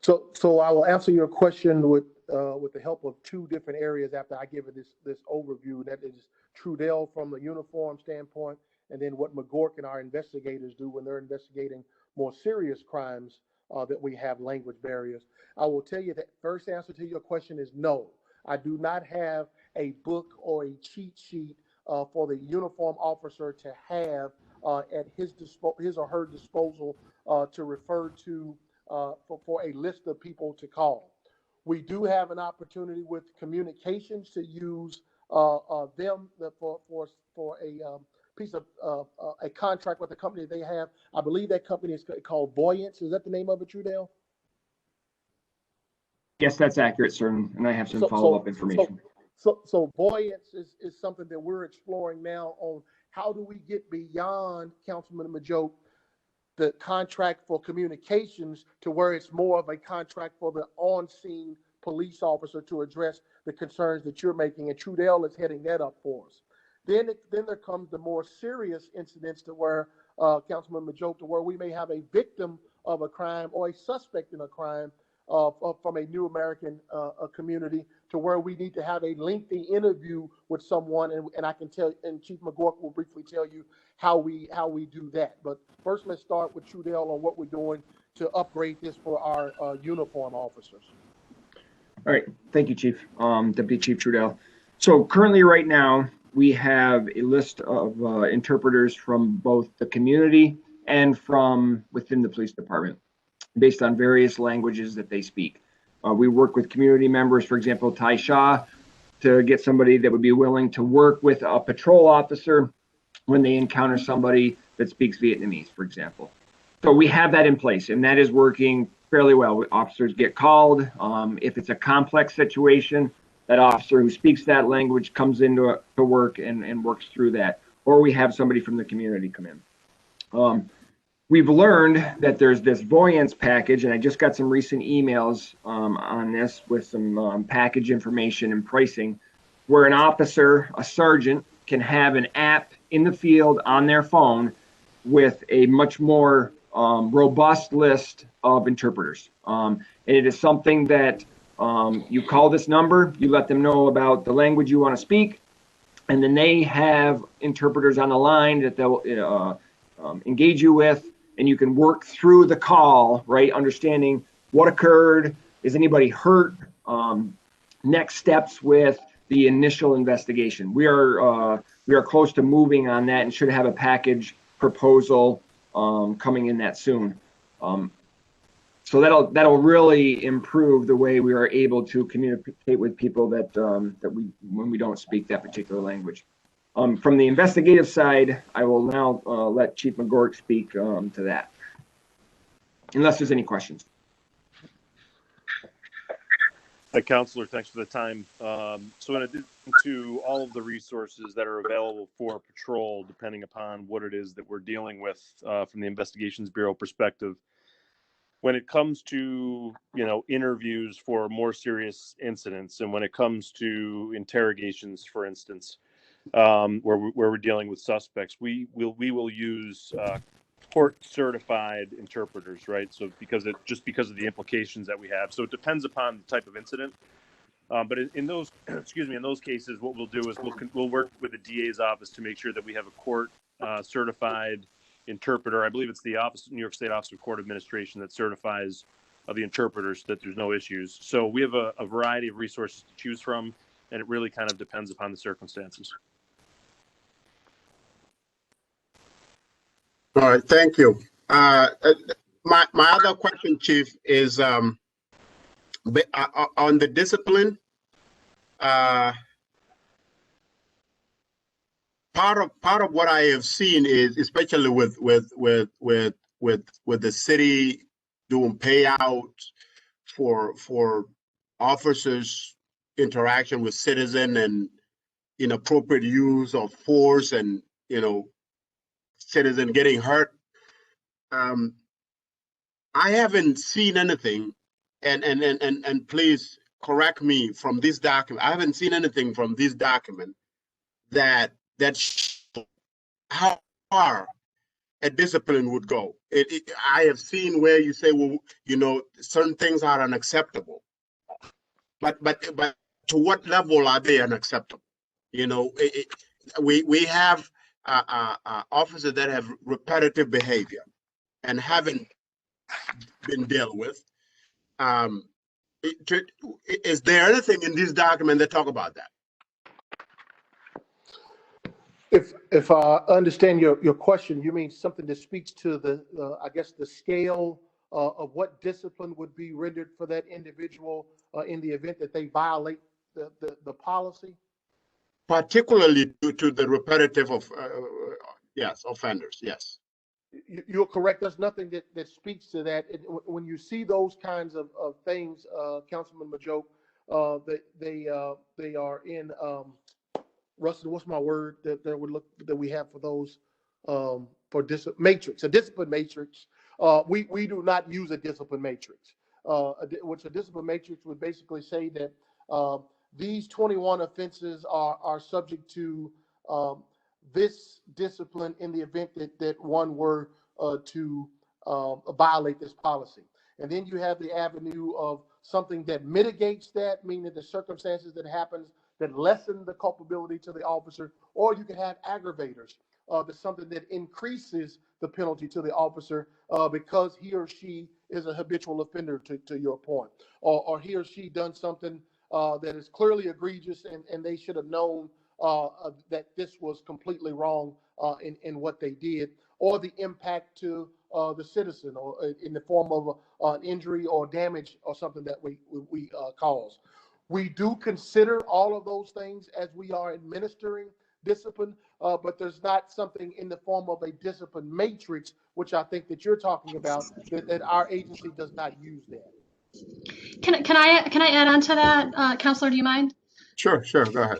So I will answer your question with the help of two different areas after I give it this overview. That is Trudell from the uniform standpoint, and then what McGork and our investigators do when they're investigating more serious crimes that we have language barriers. I will tell you that first answer to your question is no. I do not have a book or a cheat sheet for the uniform officer to have at his or her disposal to refer to for a list of people to call. We do have an opportunity with communications to use them for a piece of a contract with the company they have. I believe that company is called Voyance. Is that the name of it, Trudell?
Yes, that's accurate, sir. And I have some follow-up information.
So Voyance is something that we're exploring now on how do we get beyond, Councilman Majo, the contract for communications to where it's more of a contract for the on-scene police officer to address the concerns that you're making, and Trudell is heading that up for us. Then there comes the more serious incidents to where, Councilman Majoke, to where we may have a victim of a crime or a suspect in a crime from a New American community, to where we need to have a lengthy interview with someone, and I can tell, and Chief McGork will briefly tell you how we do that. But first, let's start with Trudell on what we're doing to upgrade this for our uniform officers.
All right, thank you, Chief, Deputy Chief Trudell. So currently, right now, we have a list of interpreters from both the community and from within the police department, based on various languages that they speak. We work with community members, for example, Ty Shaw, to get somebody that would be willing to work with a patrol officer when they encounter somebody that speaks Vietnamese, for example. So we have that in place, and that is working fairly well. Officers get called. If it's a complex situation, that officer who speaks that language comes into to work and works through that. Or we have somebody from the community come in. We've learned that there's this voyance package, and I just got some recent emails on this with some package information and pricing, where an officer, a sergeant, can have an app in the field on their phone with a much more robust list of interpreters. And it is something that you call this number, you let them know about the language you want to speak, and then they have interpreters on the line that they'll engage you with, and you can work through the call, right? Understanding what occurred, is anybody hurt, next steps with the initial investigation. We are close to moving on that and should have a package proposal coming in that soon. So that'll really improve the way we are able to communicate with people that when we don't speak that particular language. From the investigative side, I will now let Chief McGork speak to that, unless there's any questions.
Hi, Counselor. Thanks for the time. So in addition to all of the resources that are available for patrol, depending upon what it is that we're dealing with from the Investigations Bureau perspective, when it comes to, interviews for more serious incidents, and when it comes to interrogations, for instance, where we're dealing with suspects, we will use court certified interpreters, right? So because of the implications that we have. So it depends upon the type of incident. But in those, in those cases, what we'll do is we'll work with the DA's office to make sure that we have a court certified interpreter. I believe it's the New York State Office of Court Administration that certifies the interpreters so that there's no issues. So we have a variety of resources to choose from, and it really kind of depends upon the circumstances.
All right, thank you. My other question, Chief, is on the discipline. Part of what I have seen is, especially with the city doing payouts for officers' interaction with citizen and inappropriate use of force and citizen getting hurt. I haven't seen anything, and please correct me from this document. I haven't seen anything from this document that shows how far a discipline would go. I have seen where you say, well, certain things are unacceptable, but to what level are they unacceptable? We have officers that have repetitive behavior and haven't been dealt with. Is there anything in this document that talk about that?
If I understand your question, you mean something that speaks to I guess the scale of what discipline would be rendered for that individual in the event that they violate the policy?
Particularly due to the repetitive of offenders, yes.
You're correct. There's nothing that speaks to that. When you see those kinds of things, Councilman Majoke, they are in Rustin, what's my word that we have for those for a discipline matrix? We do not use a discipline matrix. which a discipline matrix would basically say that these 21 offenses are subject to this discipline in the event that one were to violate this policy. And then you have the avenue of something that mitigates that, meaning the circumstances that happens that lessen the culpability to the officer, or you can have aggravators. That's something that increases the penalty to the officer because he or she is a habitual offender, to your point, or he or she done something that is clearly egregious and they should have known that this was completely wrong in what they did, or the impact to the citizen, or in the form of an injury or damage or something that we cause. We do consider all of those things as we are administering discipline, but there's not something in the form of a discipline matrix, which I think that you're talking about, that our agency does not use that.
Can I add on to that, Counselor? Do you mind?
Sure, go ahead.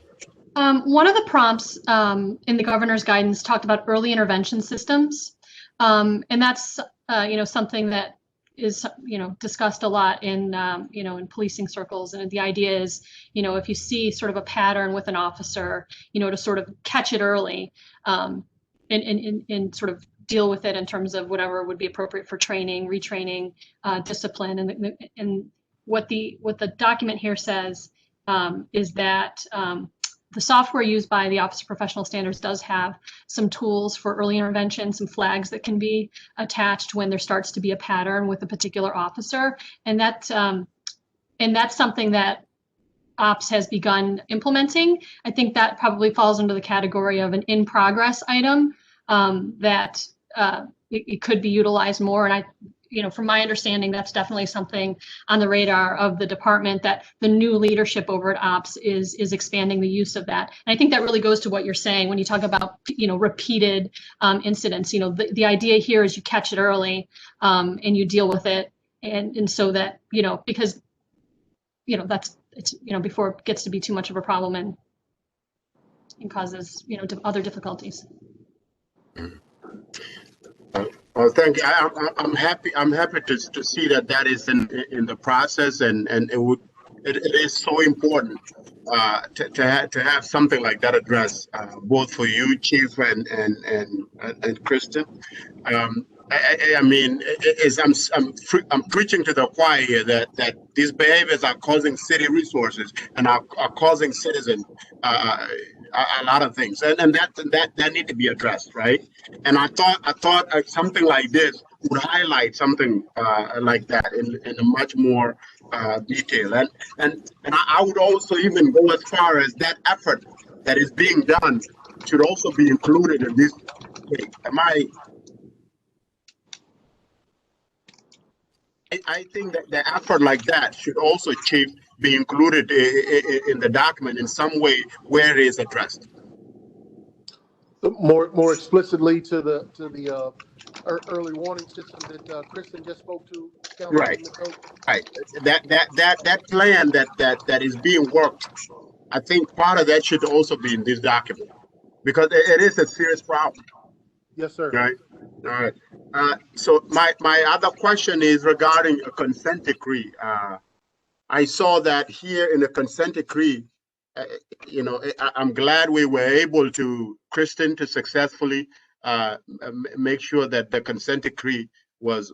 One of the prompts in the governor's guidance talked about early intervention systems, and that's something that is discussed a lot in in policing circles. And the idea is, if you see sort of a pattern with an officer, to sort of catch it early, and sort of deal with it in terms of whatever would be appropriate for training, retraining, discipline, and what the document here says is that the software used by the Office of Professional Standards does have some tools for early intervention, some flags that can be attached when there starts to be a pattern with a particular officer, and that's something that Ops has begun implementing. I think that probably falls under the category of an in-progress item that it could be utilized more. And from my understanding, that's definitely something on the radar of the department, that the new leadership over at Ops is expanding the use of that. And I think that really goes to what you're saying when you talk about, repeated incidents. The idea here is you catch it early and you deal with it. And so that, because, it's before it gets to be too much of a problem and causes, other difficulties.
Well, thank you. I'm happy. I'm happy to see that is in the process, and it is so important to have something like that addressed, both for you, Chief, and Kristen. I mean, I'm preaching to the choir here that these behaviors are causing city resources and are causing citizens a lot of things, and that need to be addressed, right? And I thought something like this would highlight something like that in a much more detail, and I would also even go as far as that effort that is being done should also be included in this. I think that the effort like that should also, Chief, be included in the document in some way where it is addressed.
More explicitly to the early warning system that Kristen just spoke to.
Right. That plan that is being worked, I think part of that should also be in this document, because it is a serious problem.
Yes, sir.
Right. All right. So my other question is regarding a consent decree. I saw that here in the consent decree. I'm glad we were able to, Kristen, to successfully make sure that the consent decree was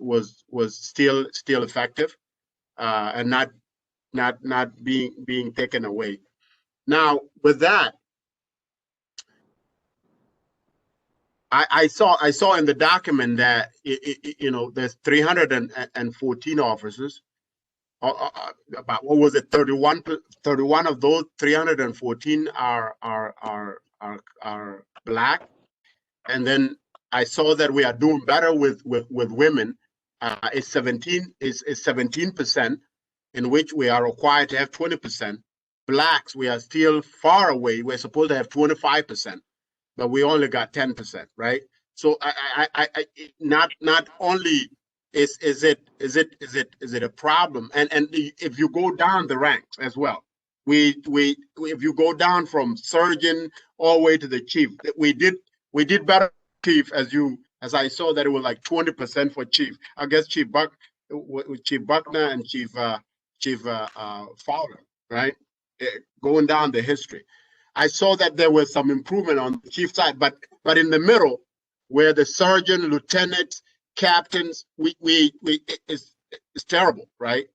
still effective and not being taken away. Now, with that, I saw in the document that there's 314 officers. About, what was it, 31 of those 314 are Black, and then I saw that we are doing better with women. It's 17%, in which we are required to have 20%. Blacks, we are still far away. We're supposed to have 25%, but we only got 10%, right? So I not only is it a problem, and if you go down the ranks as well, if you go down from sergeant all the way to the chief, we did better, Chief, as I saw that it was like 20% for Chief. I guess Chief Buck with Chief Buckner and Chief Fowler, right? Going down the history. I saw that there was some improvement on the chief side, but in the middle, where the sergeant, lieutenants, captains, it's terrible, right?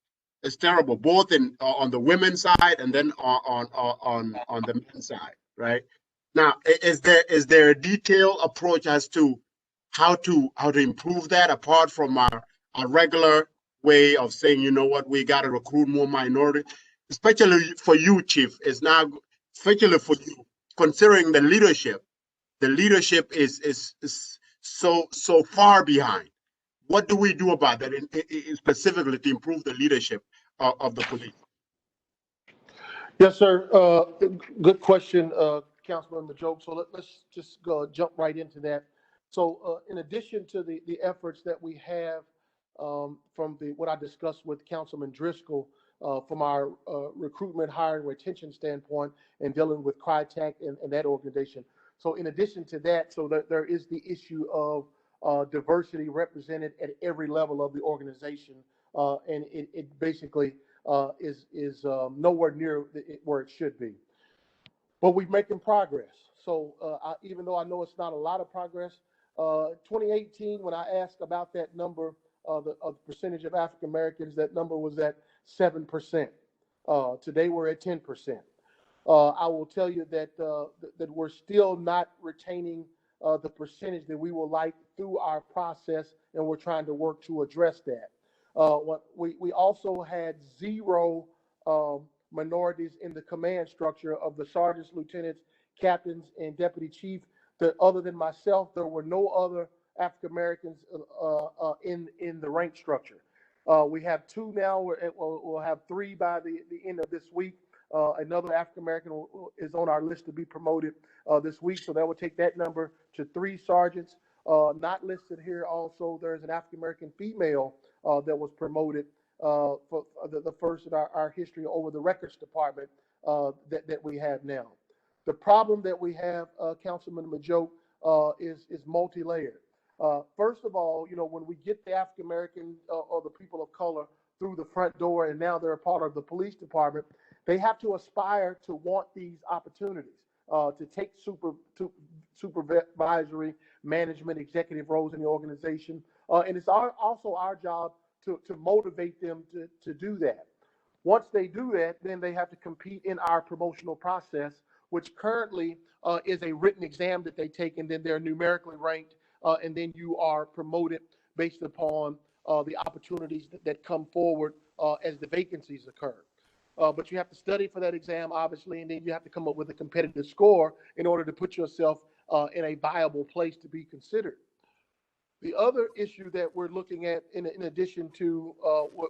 It's terrible, both on the women's side and then on the men's side, right? Now, is there a detailed approach as to how to improve that apart from our regular way of saying, you know what, we got to recruit more minority, especially for you, Chief, is now, especially for you, considering the leadership is so far behind. What do we do about that, specifically to improve the leadership of the police?
Yes, sir. Good question, Councilman Majoke. So let's just go jump right into that. So in addition to the efforts that we have from what I discussed with Councilman Driscoll from our recruitment, hiring, retention standpoint and dealing with CRITAC and that organization. So in addition to that, so there is the issue of diversity represented at every level of the organization. And it basically is nowhere near where it should be. But we're making progress. So even though I know it's not a lot of progress, 2018, when I asked about that number, the percentage of African Americans, that number was at 7%. Today we're at 10%. I will tell you that that we're still not retaining the percentage that we would like through our process, and we're trying to work to address that. We also had 0 minorities in the command structure of the sergeants, lieutenants, captains, and deputy chief. Other than myself, there were no other African Americans in the rank structure. We have 2 now. We'll have 3 by the end of this week. Another African American is on our list to be promoted this week, so that will take that number to 3 sergeants. Not listed here. Also, there's an African American female that was promoted for the first in our history over the records department that we have now. The problem that we have, Councilman Majoke, is multi-layered. First of all, you know, when we get the African American or the people of color through the front door, and now they're a part of the police department, they have to aspire to want these opportunities to take supervisory, management, executive roles in the organization. And it's also our job to motivate them to do that. Once they do that, then they have to compete in our promotional process, which currently is a written exam that they take, and then they're numerically ranked, and then you are promoted based upon the opportunities that come forward as the vacancies occur. But you have to study for that exam, obviously, and then you have to come up with a competitive score in order to put yourself in a viable place to be considered. The other issue that we're looking at, in addition to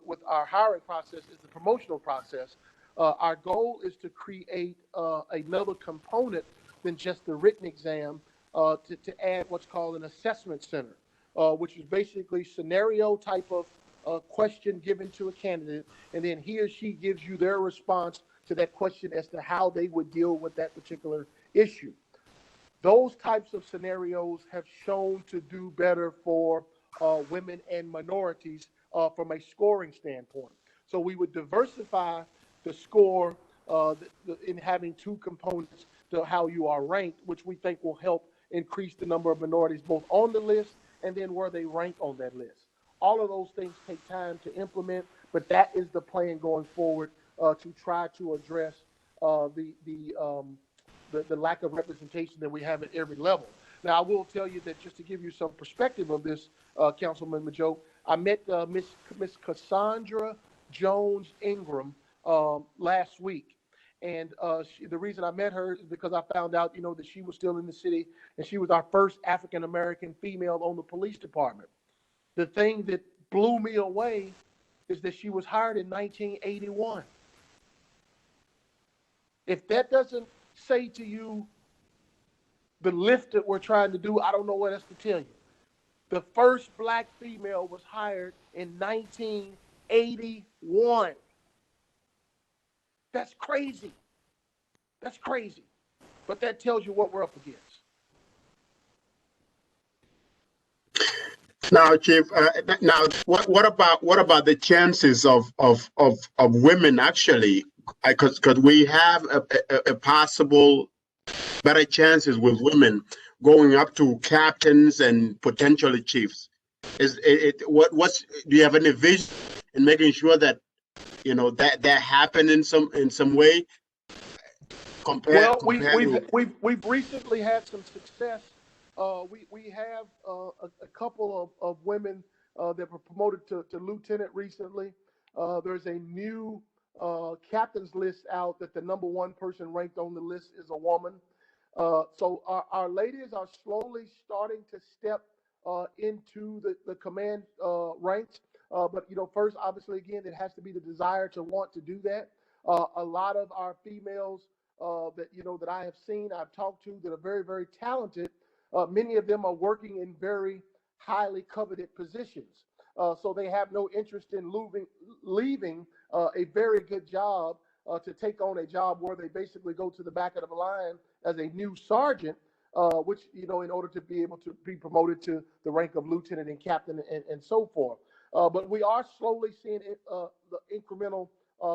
with our hiring process, is the promotional process. Our goal is to create another component than just the written exam to add what's called an assessment center, which is basically scenario type of question given to a candidate, and then he or she gives you their response to that question as to how they would deal with that particular issue. Those types of scenarios have shown to do better for women and minorities from a scoring standpoint. So we would diversify the score in having 2 components to how you are ranked, which we think will help increase the number of minorities both on the list and then where they rank on that list. All of those things take time to implement, but that is the plan going forward to try to address the lack of representation that we have at every level. Now, I will tell you that just to give you some perspective of this, Councilman Majoke, I met Miss Cassandra Jones Ingram last week. And the reason I met her is because I found out, you know, that she was still in the city, and she was our first African-American female on the police department. The thing that blew me away is that she was hired in 1981. If that doesn't say to you the lift that we're trying to do, I don't know what else to tell you. The first black female was hired in 1981. That's crazy. That's crazy. But that tells you what we're up against.
Now, Chief, now what about the chances of women actually, because we have a possible better chances with women going up to captains and potentially chiefs. Is what's do you have any vision in making sure that that happen in some way
Well,
compared to
we've recently had some success. We have a couple of women that were promoted to lieutenant recently. There's a new captain's list out that the number one person ranked on the list is a woman. So our ladies are slowly starting to step into the command ranks. But first, obviously, again, it has to be the desire to want to do that. A lot of our females that I have seen, I've talked to, that are very, very talented. Many of them are working in very highly coveted positions. So they have no interest in leaving a very good job to take on a job where they basically go to the back of the line as a new sergeant, which, in order to be able to be promoted to the rank of lieutenant and captain and so forth. But we are slowly seeing the incremental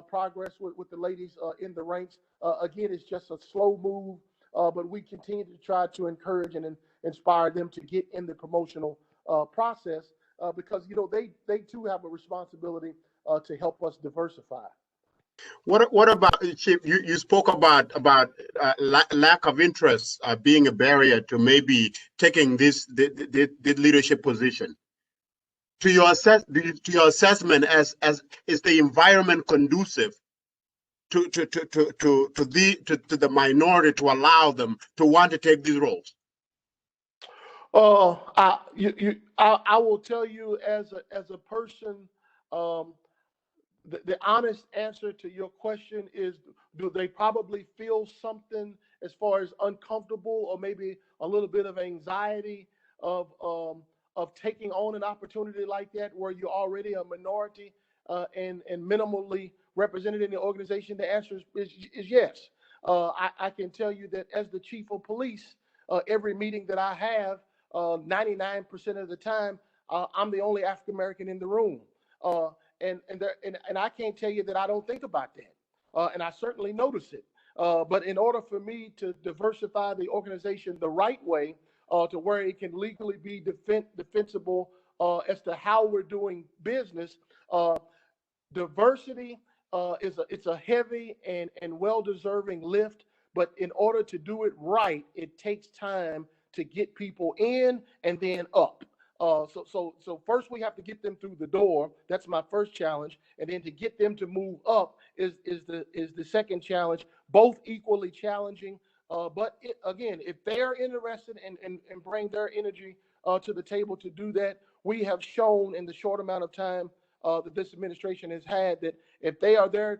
progress with the ladies in the ranks. Again, it's just a slow move, but we continue to try to encourage and inspire them to get in the promotional process because, they too have a responsibility to help us diversify.
What about, Chief? You spoke about lack of interest being a barrier to maybe taking this leadership position. To your assessment, as is the environment conducive to the minority to allow them to want to take these roles?
I will tell you as a person. The honest answer to your question is, do they probably feel something as far as uncomfortable or maybe a little bit of anxiety of taking on an opportunity like that where you're already a minority and minimally represented in the organization? The answer is yes. I can tell you that as the chief of police, every meeting that I have, 99% of the time, I'm the only African American in the room. And I can't tell you that I don't think about that, and I certainly notice it. But in order for me to diversify the organization the right way, to where it can legally be defensible as to how we're doing business, diversity it's a heavy and well-deserving lift. But in order to do it right, it takes time to get people in and then up. So first we have to get them through the door. That's my first challenge, and then to get them to move up is the second challenge. Both equally challenging, but again, if they are interested and bring their energy to the table to do that, we have shown in the short amount of time that this administration has had that if they are there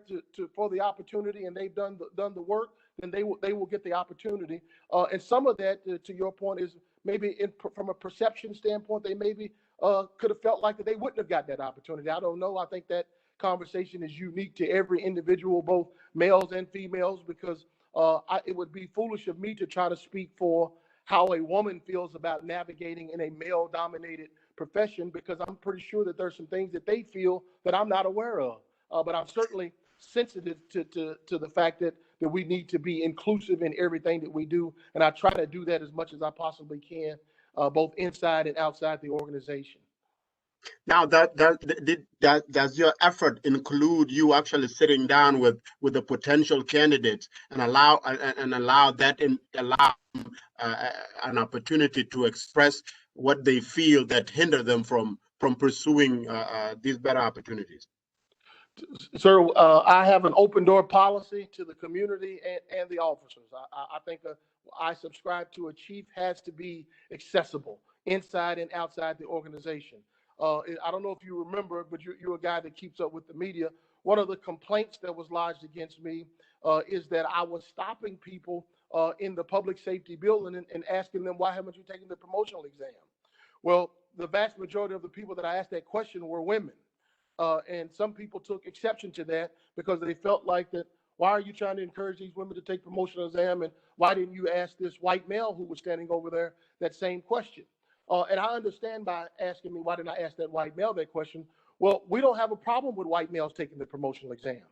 for the opportunity and they've done the work, then they will get the opportunity. And some of that, to your point, is maybe from a perception standpoint, they maybe could have felt like that they wouldn't have got that opportunity. I don't know. I think that conversation is unique to every individual, both males and females, because it would be foolish of me to try to speak for how a woman feels about navigating in a male-dominated profession, because I'm pretty sure that there's some things that they feel that I'm not aware of. But I'm certainly sensitive to the fact that we need to be inclusive in everything that we do. And I try to do that as much as I possibly can, both inside and outside the organization.
Now, does your effort include you actually sitting down with the potential candidates and allow an opportunity to express what they feel that hinder them from pursuing these better opportunities?
Sir, I have an open door policy to the community and the officers. I think I subscribe to a chief has to be accessible inside and outside the organization. I don't know if you remember, but you're a guy that keeps up with the media. One of the complaints that was lodged against me is that I was stopping people in the public safety building and asking them, why haven't you taken the promotional exam? Well, the vast majority of the people that I asked that question were women. And some people took exception to that because they felt like that, why are you trying to encourage these women to take promotional exam? And why didn't you ask this white male who was standing over there that same question? And I understand by asking me, why didn't I ask that white male that question? Well, we don't have a problem with white males taking the promotional exam,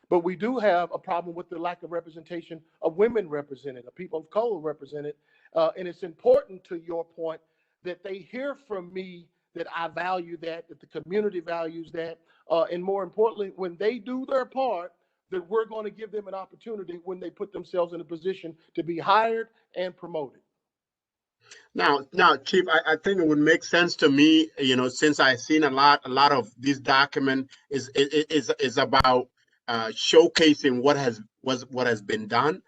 but we do have a problem with the lack of representation of women represented, of people of color represented. And it's important, to your point, that they hear from me that I value that the community values that. And more importantly, when they do their part, that we're going to give them an opportunity when they put themselves in a position to be hired and promoted.
Now, Chief, I think it would make sense to me, since I've seen a lot of this document is about showcasing what has been done.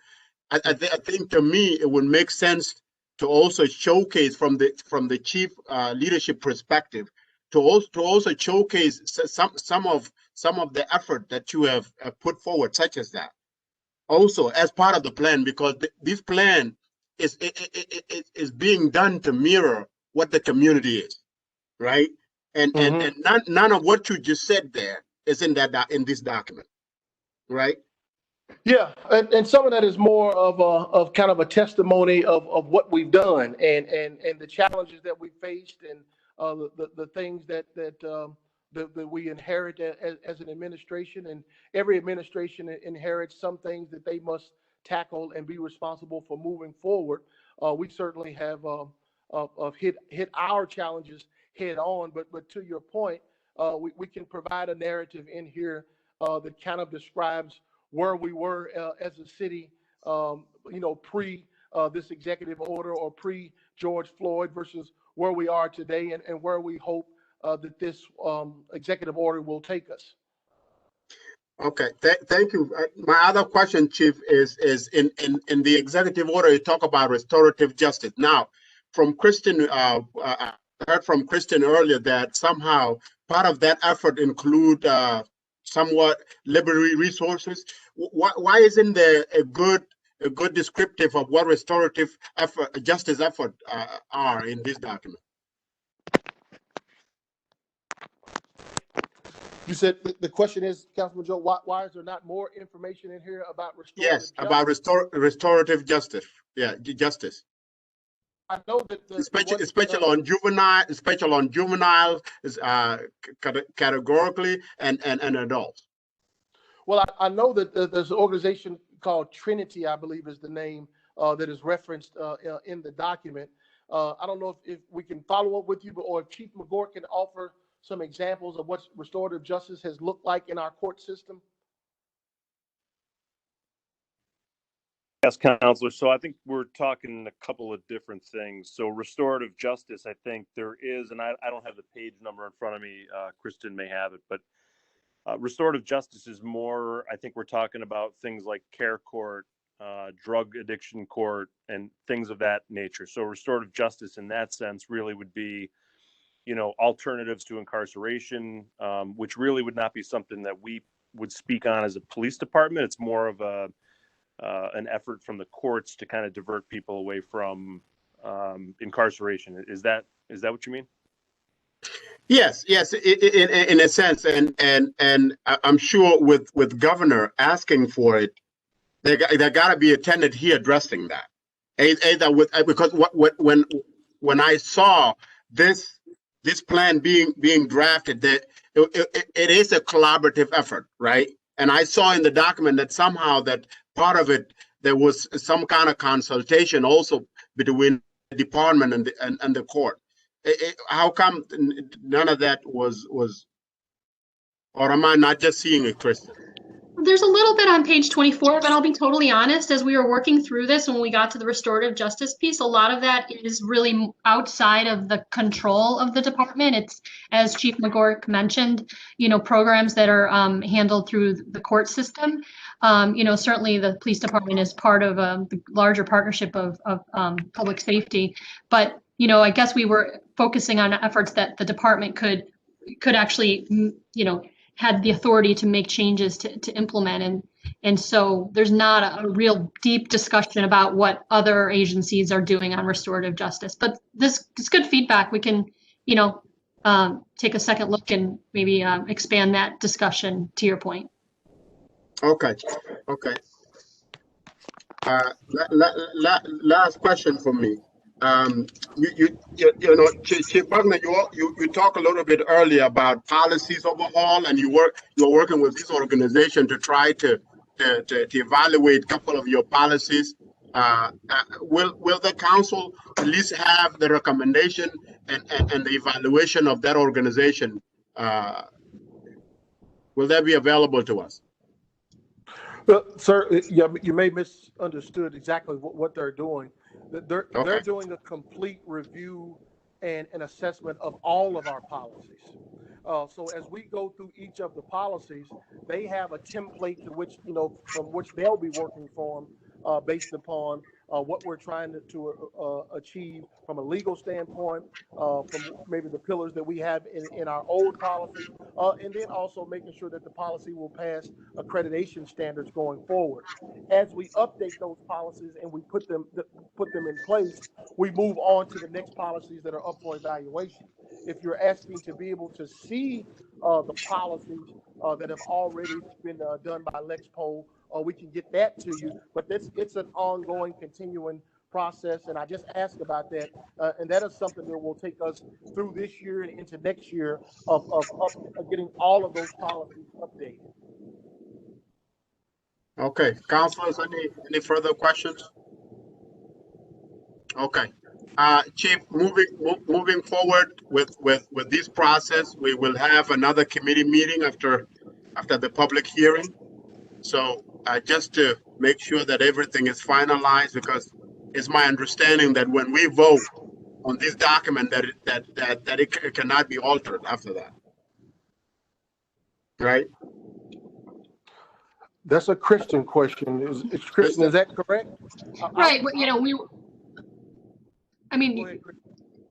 I think to me it would make sense to also showcase from the chief leadership perspective, to also showcase some of the effort that you have put forward, such as that, also as part of the plan, because this plan is being done to mirror what the community is, right? And none of what you just said there is in this document, right?
Yeah, and some of that is more of kind of a testimony of what we've done and the challenges that we faced, and the things that we inherit as an administration. And every administration inherits some things that they must tackle and be responsible for moving forward. We certainly have hit our challenges head on, but to your point, we can provide a narrative in here that kind of describes where we were as a city, pre this executive order, or pre George Floyd, versus where we are today, and where we hope that this executive order will take us.
Okay, thank you. My other question, Chief, is in the executive order, you talk about restorative justice. Now, from Kristen, I heard from Kristen earlier that somehow part of that effort include somewhat liberty resources. Why isn't there a good descriptive of what restorative justice effort are in this document?
You said the question is, Councilman Joe, why is there not more information in here about restorative justice?
Yes, about restorative justice. Yeah, justice.
I know that
especially on juveniles, categorically, and adults.
Well, I know that there's an organization called Trinity, I believe is the name, that is referenced in the document. I don't know if we can follow up with you, or if Chief McGort can offer some examples of what restorative justice has looked like in our court system.
Yes, Counselor. So I think we're talking a couple of different things. So restorative justice, I think there is, and I don't have the page number in front of me. Kristen may have it, but restorative justice is more, I think we're talking about things like care court, drug addiction court, and things of that nature. So restorative justice in that sense really would be, alternatives to incarceration, which really would not be something that we would speak on as a police department. It's more of an effort from the courts to kind of divert people away from incarceration. Is that what you mean?
Yes, in a sense, and I'm sure with Governor asking for it, there got to be a tenant here addressing that. Either because when I saw this plan being drafted, that it is a collaborative effort, right? And I saw in the document that somehow that part of it, there was some kind of consultation also between the department and the court. How come none of that was, or am I not just seeing it, Kristen?
There's a little bit on page 24, but I'll be totally honest, as we were working through this, when we got to the restorative justice piece, a lot of that is really outside of the control of the department. It's, as Chief McGork mentioned, programs that are handled through the court system. Certainly the police department is part of the larger partnership of public safety, but I guess we were focusing on efforts that the department could actually, had the authority to make changes to implement. And so there's not a real deep discussion about what other agencies are doing on restorative justice. But this is good feedback. We can, take a second look and maybe expand that discussion to your point.
Okay. Last question for me. You know, Chief Buckner, you talk a little bit earlier about policies overhaul, and you're working with this organization to try to evaluate a couple of your policies. Will the council at least have the recommendation and the evaluation of that organization? Will that be available to us?
Sir, yeah, you may misunderstood exactly what they're doing. They're doing a complete review and an assessment of all of our policies. So as we go through each of the policies, they have a template to which, from which they'll be working from based upon what we're trying to achieve from a legal standpoint, from maybe the pillars that we have in our old policy, and then also making sure that the policy will pass accreditation standards going forward. As we update those policies and we put them in place, we move on to the next policies that are up for evaluation. If you're asking to be able to see the policies that have already been done by Lexpol, we can get that to you, but it's an ongoing, continuing process, and I just asked about that, and that is something that will take us through this year and into next year of getting all of those policies updated.
Okay, councilors, any further questions? Okay, Chief, moving forward with this process, we will have another committee meeting after the public hearing. So just to make sure that everything is finalized, because it's my understanding that when we vote on this document, that it cannot be altered after that, right?
That's a Christian question. Is Christian, is that correct?
Right. I mean,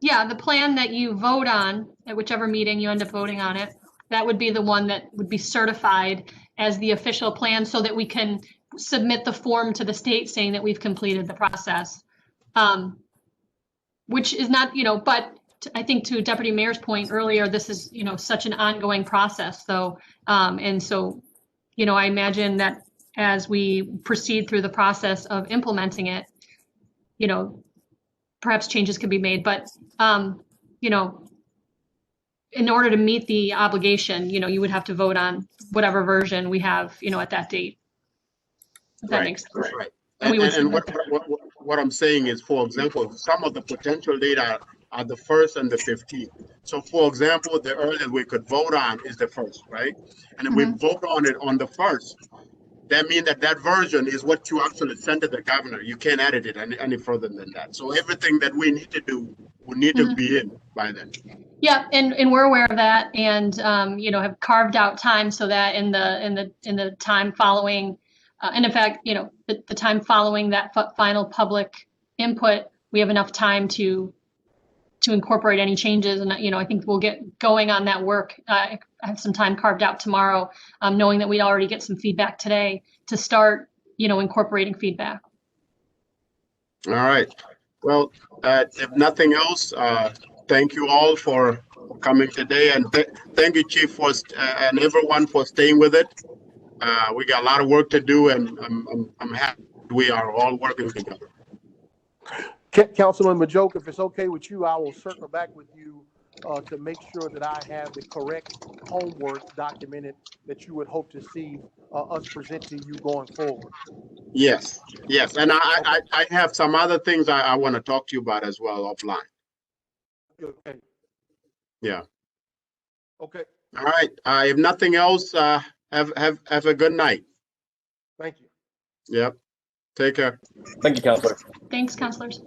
yeah, the plan that you vote on at whichever meeting you end up voting on it, that would be the one that would be certified as the official plan so that we can submit the form to the state saying that we've completed the process. Which is not, but I think to Deputy Mayor's point earlier, this is, such an ongoing process. So, and so, I imagine that as we proceed through the process of implementing it, perhaps changes could be made, but, in order to meet the obligation, you would have to vote on whatever version we have, at that date. If that makes sense.
Right.
And
what I'm saying is, for example, some of the potential data are the 1st and the 15th. So, for example, the earliest we could vote on is the 1st, right? And if we vote on it on the 1st, that means that version is what you actually send to the governor. You can't edit it any further than that. So everything that we need to do will need to be in by then.
Yeah, and we're aware of that, and have carved out time so that in the time following, and in fact, the time following that final public input, we have enough time to incorporate any changes, and I think we'll get going on that work. I have some time carved out tomorrow, knowing that we'd already get some feedback today to start, incorporating feedback.
All right. Well, if nothing else, thank you all for coming today, and thank you, Chief, and everyone for staying with it. We got a lot of work to do, and I'm happy we are all working together.
Councilman Majoke, if it's okay with you, I will circle back with you to make sure that I have the correct homework documented that you would hope to see us present to you going forward.
Yes, and I have some other things I want to talk to you about as well offline.
Okay.
Yeah.
Okay.
All right. If nothing else, have a good night.
Thank you.
Yep. Take care.
Thank you, Counselor.
Thanks, counselors.